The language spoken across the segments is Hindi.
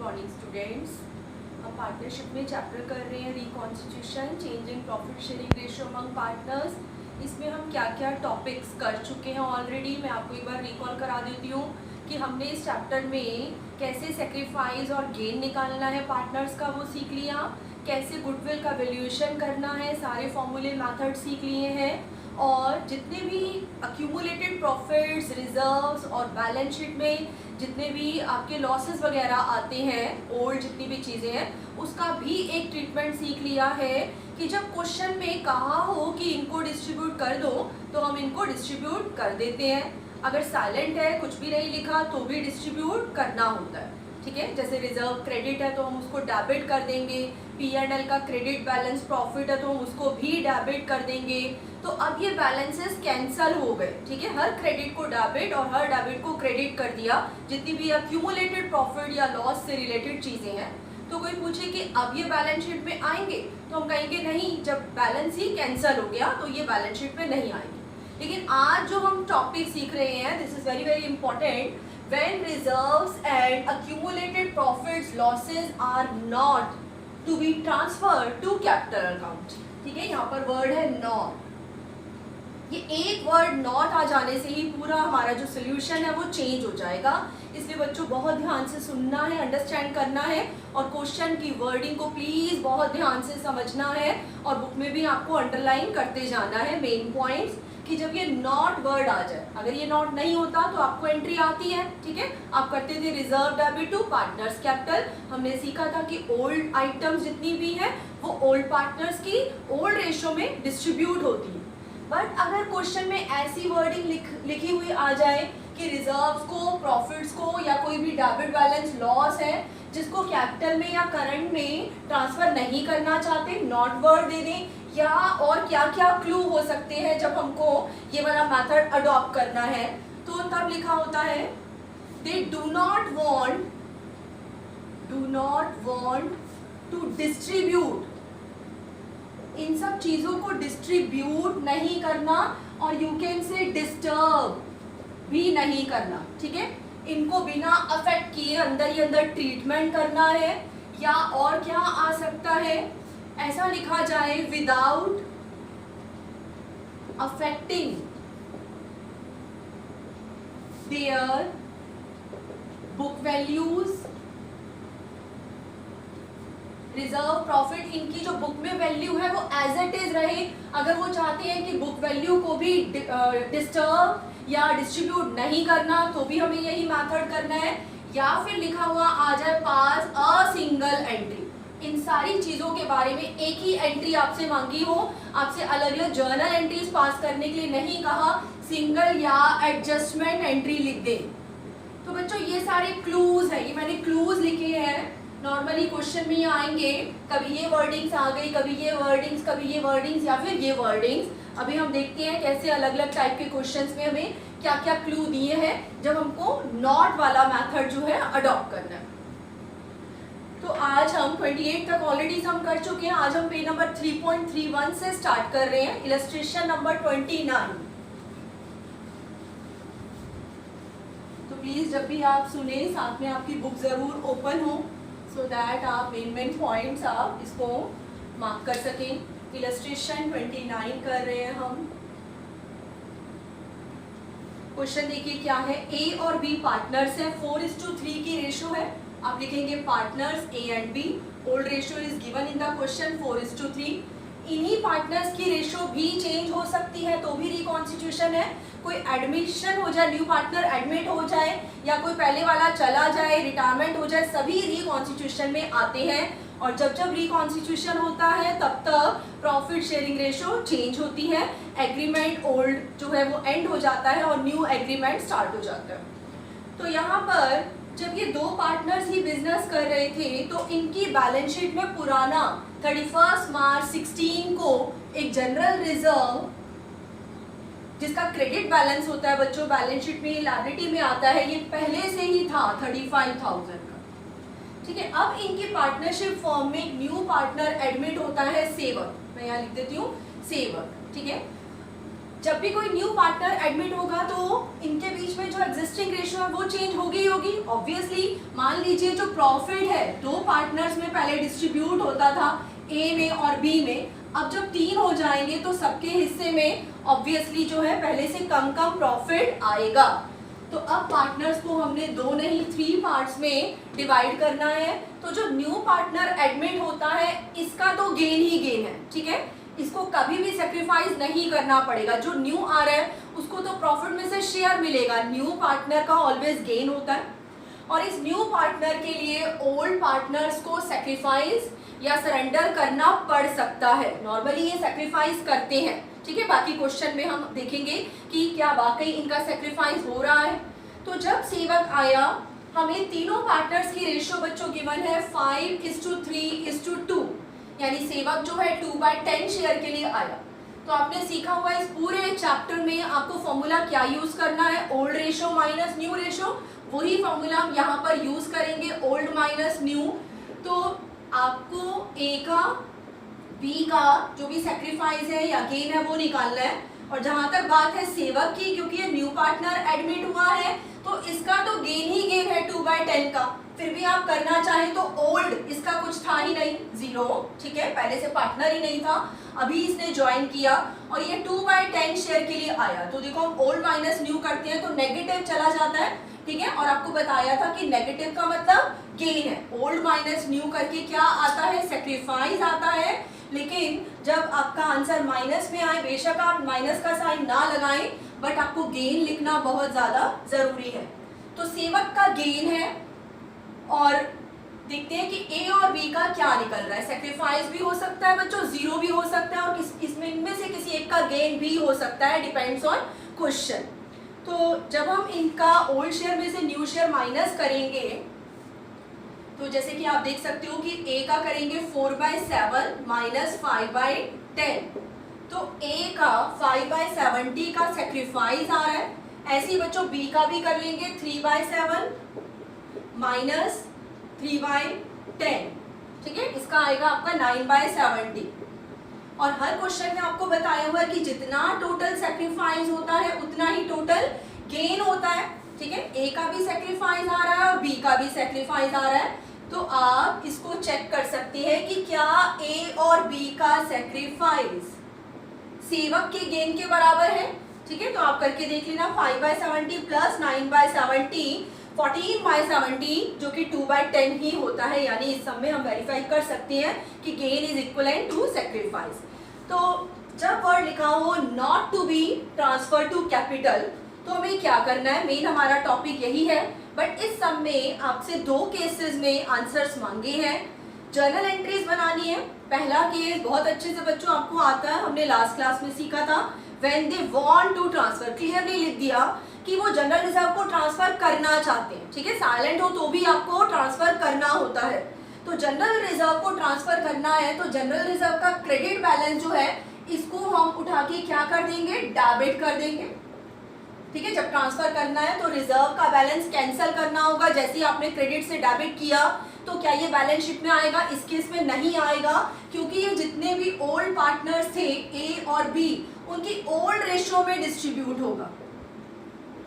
Morning students. हम पार्टनरशिप में चैप्टर कर रहे हैं reconstitution, change in profit sharing ratio among partners. इसमें हम क्या क्या टॉपिक्स कर चुके हैं ऑलरेडी, मैं आपको एक बार रिकॉल करा देती हूँ कि हमने इस चैप्टर में कैसे सेक्रीफाइस और गेन निकालना है पार्टनर्स का, वो सीख लिया। कैसे गुडविल का वैल्यूएशन करना है, सारे फॉर्मूले मेथड सीख लिए हैं। और जितने भी अक्यूमुलेटेड प्रॉफिट्स, रिजर्व्स और बैलेंस शीट में जितने भी आपके लॉसेस वगैरह आते हैं, ओल्ड जितनी भी चीज़ें हैं, उसका भी एक ट्रीटमेंट सीख लिया है कि जब क्वेश्चन में कहा हो कि इनको डिस्ट्रीब्यूट कर दो तो हम इनको डिस्ट्रीब्यूट कर देते हैं। अगर साइलेंट है, कुछ भी नहीं लिखा, तो भी डिस्ट्रीब्यूट करना होता है। ठीक है, जैसे रिजर्व क्रेडिट है तो हम उसको डेबिट कर देंगे, P&L का क्रेडिट बैलेंस प्रॉफिट है तो हम उसको भी डेबिट कर देंगे। तो अब ये बैलेंसेस कैंसल हो गए। ठीक है, हर क्रेडिट को डेबिट और हर डेबिट को क्रेडिट कर दिया, जितनी भी अक्यूमुलेटेड प्रॉफिट या लॉस से रिलेटेड चीज़ें हैं। तो कोई पूछे कि अब ये बैलेंस शीट में आएंगे, तो हम कहेंगे नहीं, जब बैलेंस ही कैंसल हो गया तो ये बैलेंस शीट में नहीं आएंगे। लेकिन आज जो हम टॉपिक सीख रहे हैं, this is very very important. When reserves and accumulated profits losses are not to be transferred to capital account। ठीक है, यहाँ पर वर्ड है not। ये एक वर्ड not आ जाने से ही पूरा हमारा जो सोल्यूशन है वो चेंज हो जाएगा। इसलिए बच्चों बहुत ध्यान से सुनना है, अंडरस्टैंड करना है और क्वेश्चन की वर्डिंग को प्लीज बहुत ध्यान से समझना है और बुक में भी आपको अंडरलाइन करते जाना है मेन पॉइंट्स, कि जब ये नॉट वर्ड आ जाए, अगर ये नॉट नहीं होता तो आपको एंट्री आती है। ठीक है, आप करते थे reserve debit to partners capital. हमने सीखा था कि ओल्ड आइटम्स जितनी भी है वो ओल्ड पार्टनर्स की ओल्ड रेशियो में डिस्ट्रीब्यूट होती है। बट अगर क्वेश्चन में ऐसी वर्डिंग लिखी हुई आ जाए कि रिजर्व्स को, प्रॉफिट्स को या कोई भी डेबिट बैलेंस लॉस है जिसको कैपिटल में या करंट में ट्रांसफर नहीं करना चाहते, नॉट वर्ड दे दें, या और क्या क्या क्लू हो सकते हैं जब हमको ये वाला मेथड अडॉप्ट करना है, तो तब लिखा होता है they do not want to distribute. इन सब चीजों को डिस्ट्रीब्यूट नहीं करना और यू कैन से डिस्टर्ब भी नहीं करना। ठीक है, इनको बिना अफेक्ट किए अंदर ही अंदर ट्रीटमेंट करना है। या और क्या आ सकता है, ऐसा लिखा जाए without affecting their book values. Reserve profit, इनकी जो बुक में वैल्यू है वो एज इट इज रहे। अगर वो चाहते हैं कि बुक वैल्यू को भी डिस्टर्ब या डिस्ट्रीब्यूट नहीं करना तो भी हमें यही मेथड करना है। या फिर लिखा हुआ आ जाए पास अ सिंगल एंट्री। इन सारी चीजों के बारे में एक ही एंट्री आपसे मांगी हो, आपसे अलग अलग जर्नल एंट्रीज पास करने के लिए नहीं कहा, सिंगल या एडजस्टमेंट एंट्री लिख दें। तो बच्चों ये सारे क्लूज है, ये मैंने क्लूज लिखे हैं। नॉर्मली क्वेश्चन में ये आएंगे, कभी ये वर्डिंग्स आ गई, कभी ये वर्डिंग्स, कभी ये वर्डिंग्स या फिर ये वर्डिंग्स। अभी हम देखते हैं कैसे अलग अलग टाइप के क्वेश्चंस में हमें क्या क्या क्लू दिए हैं जब हमको नॉट वाला मेथड जो है अडॉप्ट करना है। तो आज हम 28 तक ऑलरेडी हम कर चुके हैं। आज हम पेज नंबर 3.31 से स्टार्ट कर रहे हैं, इलस्ट्रेशन नंबर 29। तो प्लीज जब भी आप सुने, साथ में आपकी बुक जरूर ओपन हो, सो दैट आप मेन पॉइंट्स आप इसको मार्क कर सकें। इलस्ट्रेशन 29 कर रहे हैं हम। क्वेश्चन देखिए क्या है, ए और बी पार्टनर्स है, 4:3 की रेशो है। आप लिखेंगे partners A and B, old ratio is given in the question 4:3। इन्हीं पार्टनर्स की रेशियो भी चेंज हो सकती है तो भी रिकॉन्स्टिट्यूशन है। कोई एडमिशन हो जाए, न्यू पार्टनर एडमिट हो जाए या कोई पहले वाला चला जाए, रिटायरमेंट हो जाए, सभी रिकॉन्स्टिट्यूशन में आते हैं। और जब जब रिकॉन्स्टिट्यूशन होता है तब तक प्रॉफिट शेयरिंग रेशियो चेंज होती है, एग्रीमेंट ओल्ड जो है वो एंड हो जाता है और न्यू एग्रीमेंट स्टार्ट हो जाता है। तो यहाँ पर जब ये दो पार्टनर्स ही बिजनेस कर रहे थे तो इनकी बैलेंस शीट में पुराना 31 मार्च 16 को एक जनरल रिजर्व जिसका क्रेडिट बैलेंस होता है बच्चों, बैलेंस शीट में लायबिलिटी में आता है, ये पहले से ही था 35,000 का। ठीक है, अब इनकी पार्टनरशिप फॉर्म में एक न्यू पार्टनर एडमिट होता है, सेवक। मैं यहाँ लिख देती हूँ सेवक। ठीक है, जब भी कोई न्यू पार्टनर एडमिट होगा तो इनके बीच में जो एग्जिस्टिंग रेशियो है वो चेंज होगी ही होगी ऑब्वियसली। मान लीजिए जो प्रॉफिट है दो पार्टनर्स में पहले डिस्ट्रीब्यूट होता था ए में और बी में, अब जब 3 हो जाएंगे तो सबके हिस्से में ऑब्वियसली जो है पहले से कम कम प्रॉफिट आएगा। तो अब पार्टनर्स को हमने 2 नहीं 3 पार्ट्स में डिवाइड करना है। तो जो न्यू पार्टनर एडमिट होता है इसका तो गेन ही गेन है, ठीक है, इसको कभी भी सेक्रीफाइस नहीं करना पड़ेगा। जो न्यू आ रहा है उसको तो प्रॉफिट में से शेयर मिलेगा, न्यू पार्टनर का ऑलवेज गेन होता है। और इस न्यू पार्टनर के लिए ओल्ड पार्टनर्स को सेक्रीफाइस या सरेंडर करना पड़ सकता है, नॉर्मली ये सेक्रीफाइस करते हैं, ठीक है। बाकी क्वेश्चन में हम देखेंगे कि क्या वाकई इनका सेक्रीफाइस हो रहा है। तो जब सेवक आया हमें तीनों पार्टनर्स की रेशियो बच्चों गिवन है 5:3:2, यानी सेवक जो है 2/10 शेयर के लिए आया। तो आपने सीखा हुआ इस पूरे चैप्टर में आपको फॉर्मूला क्या यूज करना है, old ratio minus new ratio, वही फॉर्मूला हम यहाँ पर यूज करेंगे, ओल्ड माइनस न्यू। तो आपको ए का बी का जो भी सेक्रीफाइस है या गेन है वो निकालना है। और जहां तक बात है सेवक की, क्योंकि ये न्यू पार्टनर एडमिट हुआ है तो इसका तो गेन ही गेन है 2/10 का, फिर भी आप करना चाहें तो ओल्ड, इसका कुछ था ही नहीं 0, ठीक है, पहले से पार्टनर ही नहीं था, अभी इसने ज्वाइन किया और ये 2/10 शेयर के लिए आया। तो देखो हम ओल्ड माइनस न्यू करते हैं तो नेगेटिव चला जाता है, ठीक है। और आपको बताया था कि नेगेटिव का मतलब गेन है, ओल्ड माइनस न्यू करके क्या आता है, सेक्रीफाइस आता है। लेकिन जब आपका आंसर माइनस में आए, बेशक आप माइनस का साइन ना लगाएं, बट आपको गेन लिखना बहुत ज्यादा जरूरी है। तो सेवक का गेन है और देखते हैं कि ए और बी का क्या निकल रहा है। सेक्रीफाइस भी हो सकता है बच्चों, 0 भी हो सकता है और इसमें इनमें से किसी एक का गेन भी हो सकता है, डिपेंड्स ऑन क्वेश्चन। तो जब हम इनका ओल्ड शेयर में से न्यू शेयर माइनस करेंगे तो जैसे कि आप देख सकते हो कि ए का करेंगे 4/7 माइनस 5/10, तो ए का 5/70 का सेक्रीफाइस आ रहा है। ऐसे ही बच्चों बी का भी कर लेंगे 3/7 माइनस 3/10, ठीक है, इसका आएगा आपका 9/70। और हर क्वेश्चन में आपको बताया हुआ है कि जितना टोटल सेक्रीफाइस होता है उतना ही टोटल गेन होता है, ठीक है। ए का भी सेक्रीफाइस आ रहा है और बी का भी सेक्रीफाइस आ रहा है। तो आप इसको चेक कर सकते हैं कि क्या ए और बी का सेक्रीफाइस सेवक के गेन के बराबर है, ठीक है। तो आप करके देख लेना, 5/70 प्लस 9/70 14/70 जो कि 2/10 ही होता है, यानी इस सब में हम वेरीफाई कर सकते हैं कि gain is equivalent to sacrifice. तो जब वर्ड लिखा हो not to be transfer to capital तो हमें क्या करना है, मेन हमारा टॉपिक यही है। बट इस सब में आपसे 2 केसेस में आंसर्स मांगे हैं, जर्नल एंट्रीज बनानी है। पहला केस बहुत अच्छे से बच्चों आपको आता है, हमने लास्ट क्लास में सीखा था, when they want to transfer, clearly लिख दिया कि वो जनरल रिजर्व को ट्रांसफर करना चाहते हैं, ठीक है, साइलेंट हो तो भी आपको ट्रांसफर करना होता है। तो जनरल रिजर्व को ट्रांसफर करना है तो जनरल रिजर्व का क्रेडिट बैलेंस जो है इसको हम उठा के क्या कर देंगे, डेबिट कर देंगे, ठीक है। जब ट्रांसफर करना है तो रिजर्व का बैलेंस कैंसिल करना होगा, जैसे ही आपने क्रेडिट से डेबिट किया तो क्या ये बैलेंस शीट में आएगा, इस केस में नहीं आएगा, क्योंकि ये जितने भी ओल्ड पार्टनर्स थे ए और बी उनकी ओल्ड रेशियो में डिस्ट्रीब्यूट होगा,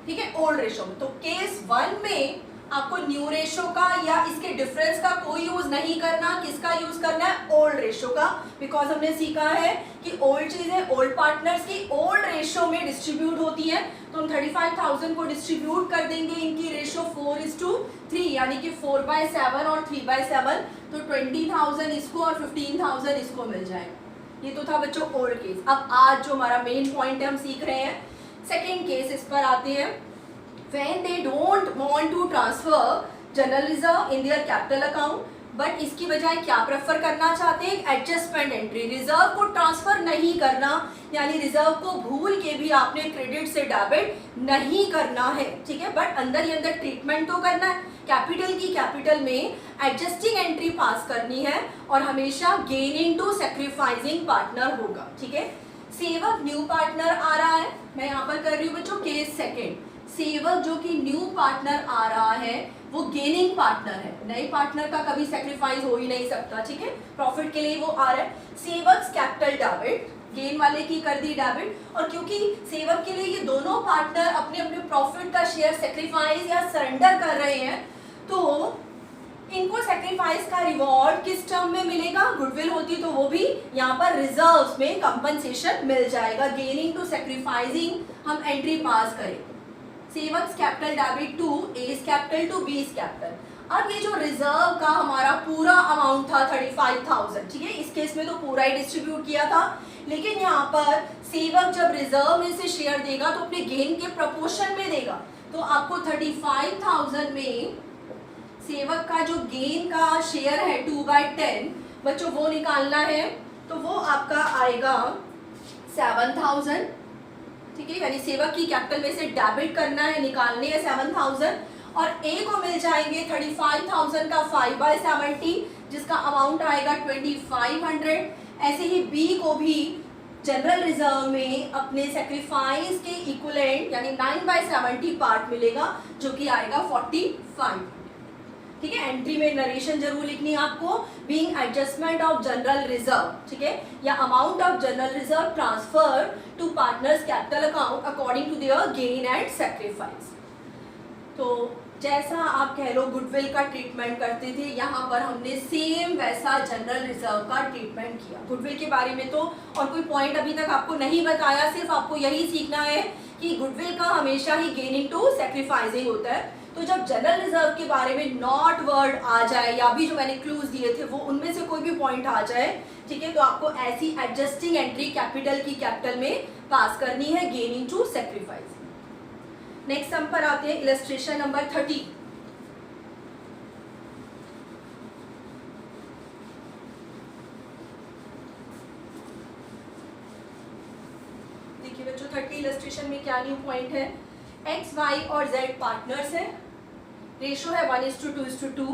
ठीक है, ओल्ड रेशियो में। तो केस 1 में आपको न्यू रेशियो का या इसके डिफरेंस का कोई यूज नहीं करना, किसका यूज करना है, ओल्ड रेशियो का, बिकॉज हमने सीखा है कि ओल्ड चीजें ओल्ड पार्टनर्स की ओल्ड रेशियो में डिस्ट्रीब्यूट होती है। तो हम 35,000 को डिस्ट्रीब्यूट कर देंगे इनकी रेशियो 4:3, यानी कि 4/7 और 3/7, तो 20,000 इसको और 15,000 इसको मिल जाएगा। ये तो था बच्चों ओल्ड केस। अब आज जो हमारा मेन पॉइंट है हम सीख रहे हैं सेकेंड केस, इस पर आते हैं। When they don't want to transfer general reserve in their capital account, but इसकी बजाय क्या प्रेफर करना चाहते हैं, एडजस्टमेंट एंट्री, रिजर्व को ट्रांसफर नहीं करना, यानी रिजर्व को भूल के भी आपने क्रेडिट से डेबिट नहीं करना है, ठीक है, बट अंदर ही अंदर ट्रीटमेंट तो करना है। कैपिटल की कैपिटल में एडजस्टिंग एंट्री पास करनी है और हमेशा गेनिंग टू सेक्रीफाइसिंग पार्टनर होगा, ठीक है। सेवक न्यू पार्टनर आ रहा है, मैं यहाँ पर कर रही हूँ बच्चों केस सेकेंड। सेवक जो कि न्यू पार्टनर आ रहा है वो गेनिंग पार्टनर है, नए पार्टनर का कभी सेक्रीफाइस हो ही नहीं सकता, ठीक है, प्रॉफिट के लिए वो आ रहा है। सेवर्स कैपिटल डेबिट, गेन वाले की कर दी डेबिट, और क्योंकि सेवक के लिए ये दोनों पार्टनर अपने अपने प्रॉफिट का शेयर सेक्रीफाइस या सरेंडर कर रहे हैं, तो इनको सेक्रीफाइस का रिवॉर्ड किस टर्म में मिलेगा, गुडविल होती तो वो भी यहाँ पर रिजर्व्स में कंपनसेशन मिल जाएगा। गेनिंग टू सेक्रीफाइसिंग हम एंट्री पास करें, सेवर्स कैपिटल डेबिट टू एज कैपिटल टू बीज कैपिटल। अब ये जो रिजर्व का हमारा पूरा अमाउंट था 35,000, ठीक है, इस केस में तो पूरा ही डिस्ट्रीब्यूट किया था, लेकिन यहाँ पर सेवक जब रिजर्व में से शेयर देगा तो अपने गेन के प्रपोर्शन में देगा, तो आपको 35,000 में सेवक का जो गेन का शेयर है 2/10 बच्चों वो निकालना है, तो वो आपका आएगा 7,000, ठीक है, यानी सेवक की कैपिटल में से डेबिट करना है, निकालने है 7,000, और ए को मिल जाएंगे 35,000 का 5/70 जिसका अमाउंट आएगा 2,500। ऐसे ही बी को भी जनरल रिजर्व में अपने सेक्रीफाइस के इक्विवेलेंट यानी 9/70 पार्ट मिलेगा जो कि आएगा 45, ठीक है। एंट्री में नरेशन जरूर लिखनी है आपको, being adjustment of general reserve, ठीक है, या amount of general reserve transfer to partners capital account according to their gain and sacrifice. तो जैसा आप कह लो गुडविल का ट्रीटमेंट करते थे, यहाँ पर हमने सेम वैसा जनरल रिजर्व का ट्रीटमेंट किया। गुडविल के बारे में तो और कोई पॉइंट अभी तक आपको नहीं बताया, सिर्फ आपको यही सीखना है कि गुडविल का हमेशा ही गेनिंग टू सेक्रीफाइसिंग होता है। तो जब जनरल रिजर्व के बारे में नॉट वर्ड आ जाए या भी जो मैंने क्लूज दिए थे वो उनमें से कोई भी पॉइंट आ जाए, ठीक है, तो आपको ऐसी एडजस्टिंग एंट्री कैपिटल की कैपिटल में पास करनी है, गेनिंग टू सेक्रीफाइस। नेक्स्ट हम पर आते हैं इलस्ट्रेशन नंबर 30। देखिए बच्चों 30 इलस्ट्रेशन में क्या न्यू पॉइंट है, एक्स वाई और जेड पार्टनर्स है, रेशो है 1:2:2।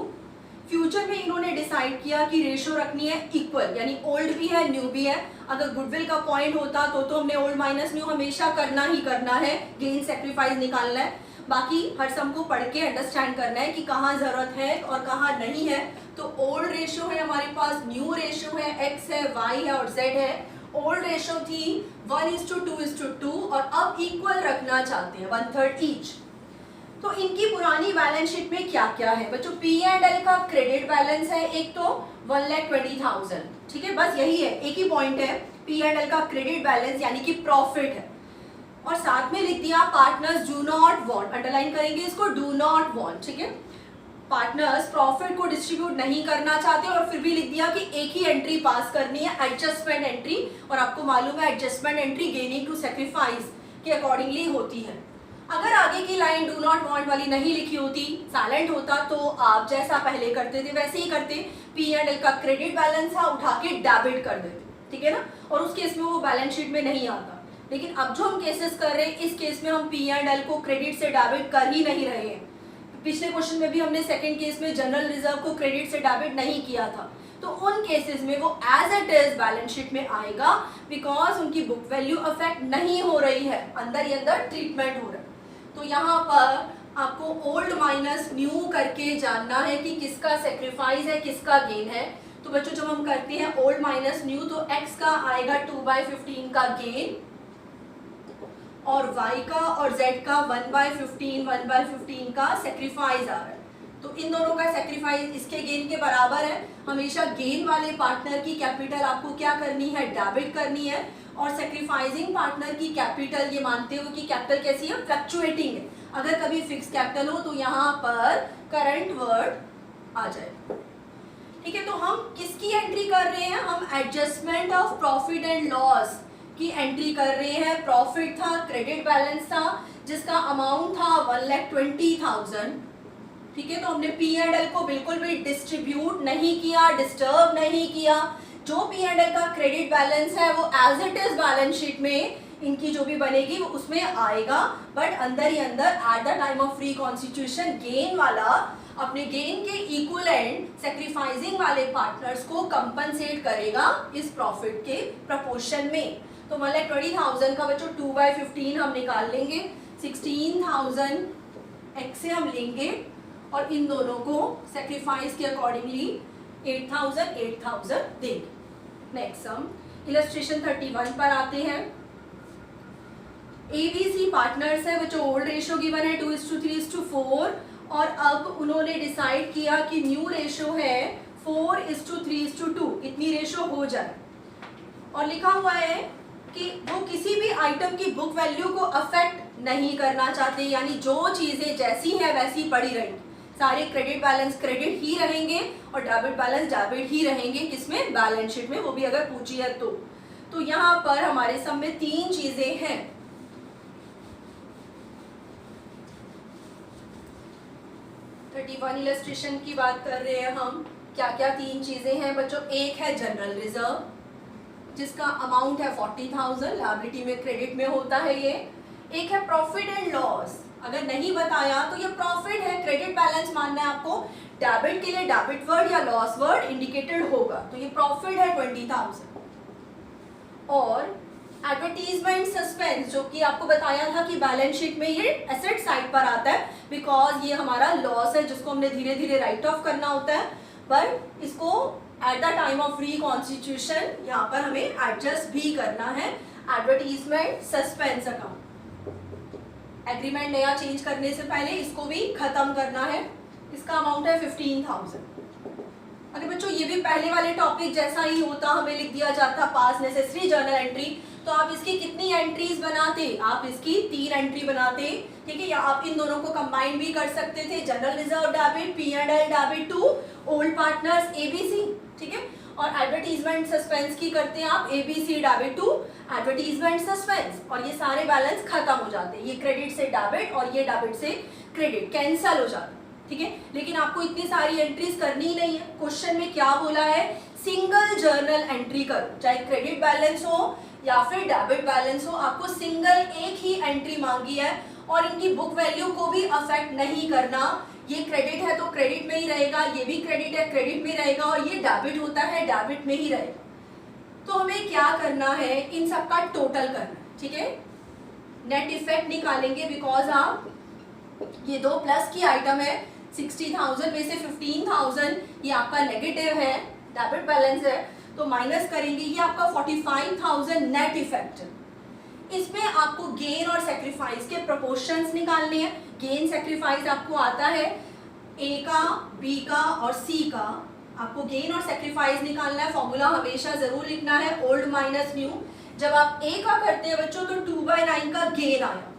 फ्यूचर में इन्होंने डिसाइड किया कि रेशो रखनी है इक्वल, यानी ओल्ड भी है न्यू भी है। अगर गुडविल का पॉइंट होता तो हमने ओल्ड माइनस न्यू हमेशा करना ही करना है, गेन सेक्रीफाइस निकालना है। बाकी हर सम को पढ़ के अंडरस्टैंड करना है कि कहाँ जरूरत है और कहाँ नहीं है। तो ओल्ड रेशो है हमारे पास, न्यू रेशो है, एक्स है, वाई है और जेड है। ओल्ड रेशो थी 1:2:2 और अब इक्वल रखना चाहते हैं 1/3 ईच। तो इनकी पुरानी बैलेंस शीट में क्या क्या है बच्चों, P&L का क्रेडिट बैलेंस है एक तो 1,20,000, ठीक है, बस यही है, एक ही पॉइंट है, P&L का क्रेडिट बैलेंस यानी कि प्रॉफिट है। और साथ में लिख दिया partners do not want, underline करेंगे इसको, डू नॉट वांट, ठीक है, पार्टनर्स प्रॉफिट को डिस्ट्रीब्यूट नहीं करना चाहते, और फिर भी लिख दिया कि एक ही एंट्री पास करनी है, एडजस्टमेंट एंट्री। और आपको मालूम है adjustment entry gaining to sacrifice के अकॉर्डिंगली होती है। अगर आगे की लाइन डू नॉट वांट वाली नहीं लिखी होती, साइलेंट होता, तो आप जैसा पहले करते थे वैसे ही करते, P&L का क्रेडिट बैलेंस था उठा के डेबिट कर देते, ठीक है ना, और उस केस में वो बैलेंस शीट में नहीं आता। लेकिन अब जो हम केसेस कर रहे हैं, इस केस में हम P&L को क्रेडिट से डेबिट कर ही नहीं रहे हैं। पिछले क्वेश्चन में भी हमने सेकंड केस में जनरल रिजर्व को क्रेडिट से डेबिट नहीं किया था, तो उन केसेस में वो as it is balance sheet में आएगा, बिकॉज उनकी बुक वैल्यू अफेक्ट नहीं हो रही है, अंदर ही अंदर ट्रीटमेंट हो रहा है। तो यहाँ पर आपको ओल्ड माइनस न्यू करके जानना है कि किसका सेक्रीफाइस है किसका गेन है। तो बच्चों जब हम करते हैं ओल्ड माइनस न्यू, तो x का आएगा 2/15 का गेन, और y का और z का 1/15 का सेक्रीफाइस आ रहा है। तो इन दोनों का सेक्रीफाइस इसके गेन के बराबर है। हमेशा गेन वाले पार्टनर की कैपिटल आपको क्या करनी है, डेबिट करनी है, और सेक्रीफाइसिंग पार्टनर की कैपिटल ये मानते हो कि कैपिटल कैसी है, फ्लक्चुएटिंग है। अगर कभी फिक्स कैपिटल हो तो यहाँ पर करंट वर्ड आ जाए, ठीक है। तो हम किसकी एंट्री कर रहे हैं, हम adjustment of profit and loss की एंट्री कर रहे हैं। प्रॉफिट था, क्रेडिट बैलेंस था जिसका अमाउंट था 1,20,000, ठीक है। तो हमने P&L को बिल्कुल भी डिस्ट्रीब्यूट नहीं किया, डिस्टर्ब नहीं किया। जो P&L का क्रेडिट बैलेंस है वो as it is balance sheet में इनकी जो भी बनेगी वो उसमें आएगा, बट अंदर ही अंदर at the time of reconstitution gain वाला अपने गेन के इक्विवेलेंट सेक्रीफाइसिंग वाले पार्टनर्स को कंपनसेट करेगा इस प्रॉफिट के प्रपोर्शन में। तो मतलब 20,000 का बच्चों 2/15 हम निकाल लेंगे, 16,000 x से हम लेंगे, और इन दोनों को सेक्रीफाइस के अकॉर्डिंगली 8,000 8,000 देंगे। नेक्स्ट हम इलस्ट्रेशन 31 पर आते हैं। ABC पार्टनर्स है बच्चों, ओल्ड रेशो गिवन है 2:3:4 और अब उन्होंने डिसाइड किया कि न्यू रेशो है 4:3:2, इतनी रेशो हो जाए। और लिखा हुआ है कि वो किसी भी आइटम की बुक वैल्यू को अफेक्ट नहीं करना चाहते, यानी जो चीजें जैसी हैं वैसी पड़ी रहेंगी, सारे क्रेडिट बैलेंस क्रेडिट ही रहेंगे और डेबिट बैलेंस डेबिट ही रहेंगे, किसमें, बैलेंस शीट में, वो भी अगर पूछी है तो यहाँ पर हमारे सब में 3 चीजें हैं। 31 इलस्ट्रेशन की बात कर रहे हैं हम, क्या क्या 3 चीजें हैं बच्चों। एक है जनरल रिजर्व जिसका अमाउंट है 40,000, लायबिलिटी में क्रेडिट में होता है ये। एक है प्रॉफिट एंड लॉस, अगर नहीं बताया तो ये प्रॉफिट है, क्रेडिट बैलेंस मानना है आपको, डेबिट के लिए डेबिट वर्ड या लॉस वर्ड इंडिकेटेड होगा, तो ये प्रॉफिट है 20,000। और एडवर्टीजमेंट सस्पेंस जो कि आपको बताया था कि बैलेंस शीट में ये एसेट साइड पर आता है बिकॉज ये हमारा लॉस है जिसको हमने धीरे धीरे राइट ऑफ करना होता है, पर इसको at the time of reconstitution यहाँ पर हमें एडजस्ट भी करना है। एडवर्टीजमेंट सस्पेंस अकाउंट, एग्रीमेंट नया चेंज करने से पहले इसको भी खत्म करना है, इसका अमाउंट है 15,000। अगर बच्चों ये भी पहले वाले टॉपिक जैसा ही होता, हमें लिख दिया जाता पास नेसेसरी जर्नल एंट्री, तो आप इसकी कितनी एंट्रीज बनाते, आप इसकी 3 एंट्री बनाते, ठीक है, या आप इन दोनों को कंबाइन भी कर सकते थे, general reserve debit, P&L debit to old partners ABC, ठीक है, और एडवर्टीजमेंट सस्पेंस की करते हैं आप ABC debit to advertisement suspense, और ये सारे बैलेंस खत्म हो जाते हैं, ये क्रेडिट से डेबिट और ये डेबिट से क्रेडिट कैंसल हो जाता है, ठीक है। लेकिन आपको इतनी सारी एंट्रीज करनी ही नहीं है, क्वेश्चन में क्या बोला है, सिंगल जर्नल एंट्री करो, चाहे क्रेडिट बैलेंस हो या फिर डेबिट बैलेंस हो, आपको सिंगल एक ही एंट्री मांगी है और इनकी बुक वैल्यू को भी अफेक्ट नहीं करना। ये क्रेडिट है तो क्रेडिट में ही रहेगा, ये भी क्रेडिट है क्रेडिट में रहेगा, और ये डेबिट होता है डेबिट में ही रहेगा। तो हमें क्या करना है, इन सब का टोटल करना है, ठीक है, नेट इफेक्ट निकालेंगे बिकॉज आप ये 2 प्लस की आइटम है, 60,000 में से 15,000 ये आपका नेगेटिव है, डेबिट बैलेंस है, तो माइनस करेंगे, ये आपका 45,000 नेट इफेक्ट। इसमें आपको गेन और सेक्रीफाइस के प्रोपोर्शंस निकालने हैं। गेन सेक्रीफाइस आपको आता है A का, B का और C का, आपको गेन और सेक्रीफाइस निकालना है, फॉर्मूला हमेशा जरूर लिखना है, ओल्ड माइनस न्यू। जब आप A का करते हैं बच्चों तो 2/9 का गेन आया,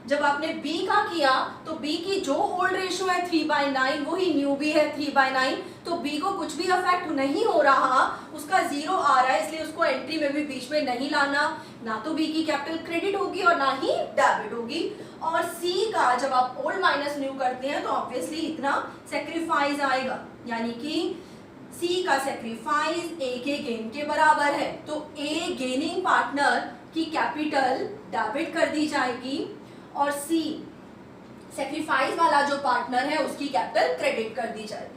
जब आपने B का किया तो B की जो ओल्ड रेशो है 3/9 वही न्यू भी है 3/9, तो B को कुछ भी अफेक्ट नहीं हो रहा, उसका 0 आ रहा है, इसलिए उसको एंट्री में भी बीच में नहीं लाना, ना तो B की कैपिटल क्रेडिट होगी और ना ही डेबिट होगी। और C का जब आप ओल्ड माइनस न्यू करते हैं तो ऑब्वियसली इतना सेक्रीफाइस आएगा, यानी कि C का सेक्रीफाइस A के गेन के बराबर है, तो A गेनिंग पार्टनर की कैपिटल डेबिट कर दी जाएगी और C सेक्रीफाइस वाला जो पार्टनर है उसकी कैपिटल क्रेडिट कर दी जाएगी।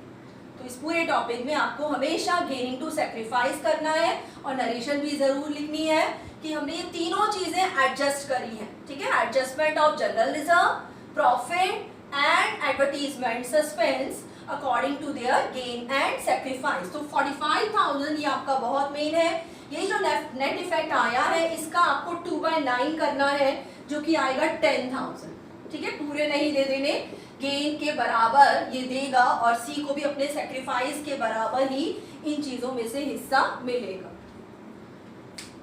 तो इस पूरे टॉपिक में आपको हमेशा गेनिंग टू सेक्रीफाइस करना है और नरेशन भी जरूर लिखनी है कि हमने ये तीनों चीजें एडजस्ट करी हैं, ठीक है, adjustment of general reserve, profit and advertisement suspense according to their gain and sacrifice. तो 45,000 ये आपका बहुत मेन है। ये जो नेट इफेक्ट आया है इसका आपको 2/9 करना है जो कि आएगा 10,000, ठीक है, पूरे नहीं दे देने, गेन के बराबर ये देगा और C को भी अपने सेक्रीफाइस के बराबर ही इन चीजों में से हिस्सा मिलेगा।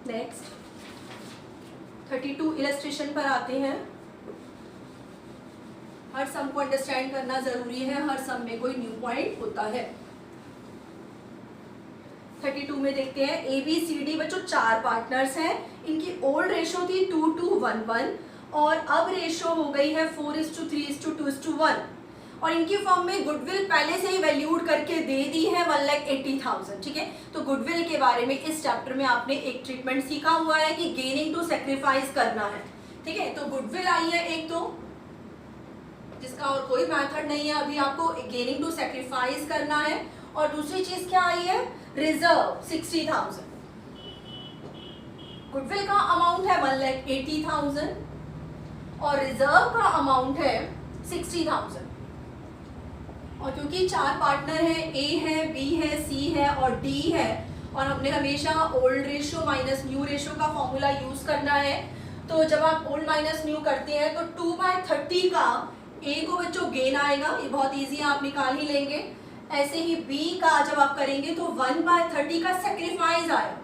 नेक्स्ट 32 इलस्ट्रेशन पर आते हैं। हर सम को अंडरस्टैंड करना जरूरी है, हर सम में कोई न्यू पॉइंट होता है। 32 में देखते हैं ABCD बच्चों 4 पार्टनर्स हैं, इनकी ओल्ड रेशो थी 2:1 और अब रेशो हो गई है 4:3:2:1 और इनकी फॉर्म में गुडविल पहले से ही वैल्यूड करके दे दी है 1,80,000, ठीक है। तो गुडविल के बारे में इस चैप्टर में आपने एक ट्रीटमेंट सीखा हुआ है कि गेनिंग टू सेक्रीफाइस करना है, ठीक है। तो गुडविल आई है एक, तो जिसका और कोई मेथड नहीं है, अभी आपको गेनिंग टू सेक्रीफाइस करना है। और दूसरी चीज क्या आई है, रिजर्व 60,000, गुडविल का अमाउंट है 1,80,000 और रिजर्व का अमाउंट है 60,000। और क्योंकि 4 पार्टनर है, ए है, बी है, सी है और डी है, और हमने हमेशा old ratio minus new ratio का फॉर्मूला यूज करना है। तो जब आप ओल्ड माइनस न्यू करते हैं तो 2/30 का ए को बच्चों गेन आएगा, ये बहुत इजी है, आप निकाल ही लेंगे। ऐसे ही बी का जब आप करेंगे तो 1/30 का सेक्रीफाइस आया।